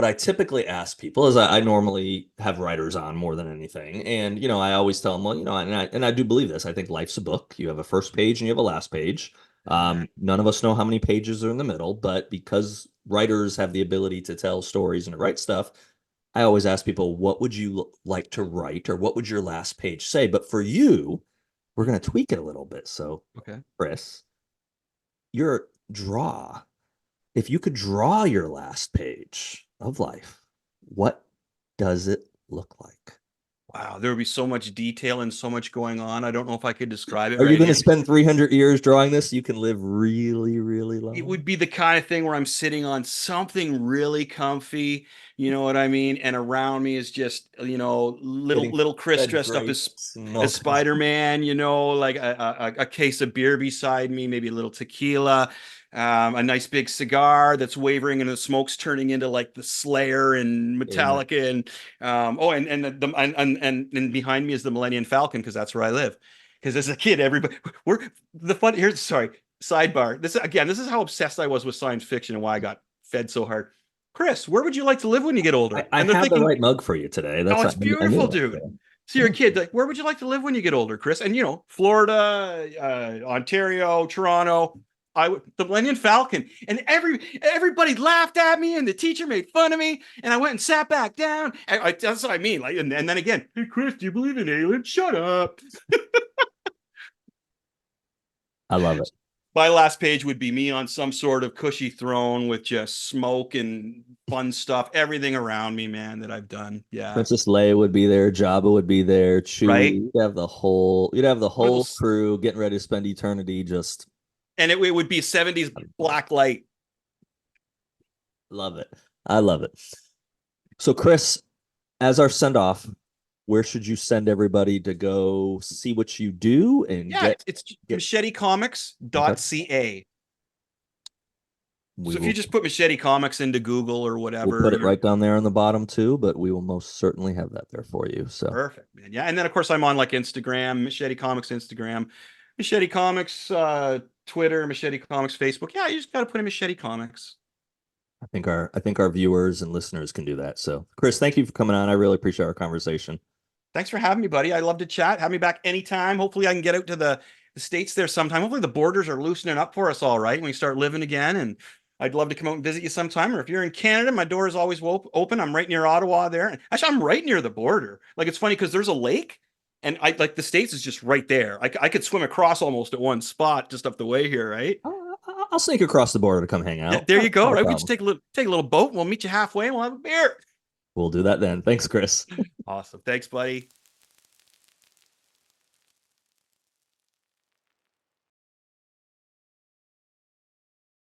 I typically ask people is I normally have writers on more than anything, and I always tell them, well, and I do believe this. I think life's a book. You have a first page and you have a last page. None of us know how many pages are in the middle, but because writers have the ability to tell stories and to write stuff, I always ask people, what would you like to write, or what would your last page say? But for you, we're going to tweak it a little bit. So, Okay. Chris, your draw. If you could draw your last page of life, what does it look like? Wow, there would be so much detail and so much going on. I don't know if I could describe it Are you right. going to spend 300 years drawing this? You can live really, really It long. would be the kind of thing where I'm sitting on something really comfy, you know what I mean? And around me is just, little Getting little Chris fed dressed up grapes and all as kinds of. Spider-Man, like a case of beer beside me, maybe a little tequila, a nice big cigar that's wavering and the smoke's turning into like the Slayer and Amen. Metallica and and behind me is the Millennium Falcon because that's where I live. Because as a kid, everybody we're the fun here's sorry sidebar. This is how obsessed I was with science fiction and why I got fed so hard. Chris, where would you like to live when you get older? I And they're have the thinking, right mug for you today. oh, That's it's I knew beautiful, that. dude. So, So you're a kid, like, where would you like to live when you get older, Chris? And Florida, Ontario, Toronto. The Millennium Falcon, and everybody laughed at me, and the teacher made fun of me, and I went and sat back down. That's what I mean. Like, and then again, hey Chris, do you believe in aliens? Shut up. I love it. My last page would be me on some sort of cushy throne with just smoke and fun stuff, everything around me, man, that I've done. Yeah. Princess Leia would be there, Jabba would be there, Right. Chewie. You'd have the whole Little, crew getting ready to spend eternity. Just and it would be 70s black light. love it. I love it. So, Chris, as our send off, where should you send everybody to go see what you do and Yeah, it's get okay? machetecomics.ca. We So if you will just put Machete Comics into Google or we'll whatever, put it you're right down there on the bottom too, but we will most certainly have that there for you. So perfect, man. Yeah, and then of course I'm on like Instagram, Machete Comics Instagram, Machete Comics Twitter, Machete Comics Facebook. Yeah, you just got to put in Machete Comics. I think our viewers and listeners can do that. So Chris, thank you for coming on. I really appreciate our conversation. Thanks for having me, buddy. I love to chat. Have me back anytime. Hopefully I can get out to the States there sometime. Hopefully the borders are loosening up for us all right when we start living again. And I'd love to come out and visit you sometime. Or if you're in Canada, my door is always open. I'm right near Ottawa there. And actually, I'm right near the border. Like it's funny because there's a lake and I like the States is just right there. I could swim across almost at one spot just up the way here, right? I'll sneak across the border to come hang Yeah, out. there you Not, go. not a Right. We just problem. take a little boat and we'll meet you halfway and we'll have a beer. We'll do that then. Thanks, Chris. Awesome. Thanks, buddy.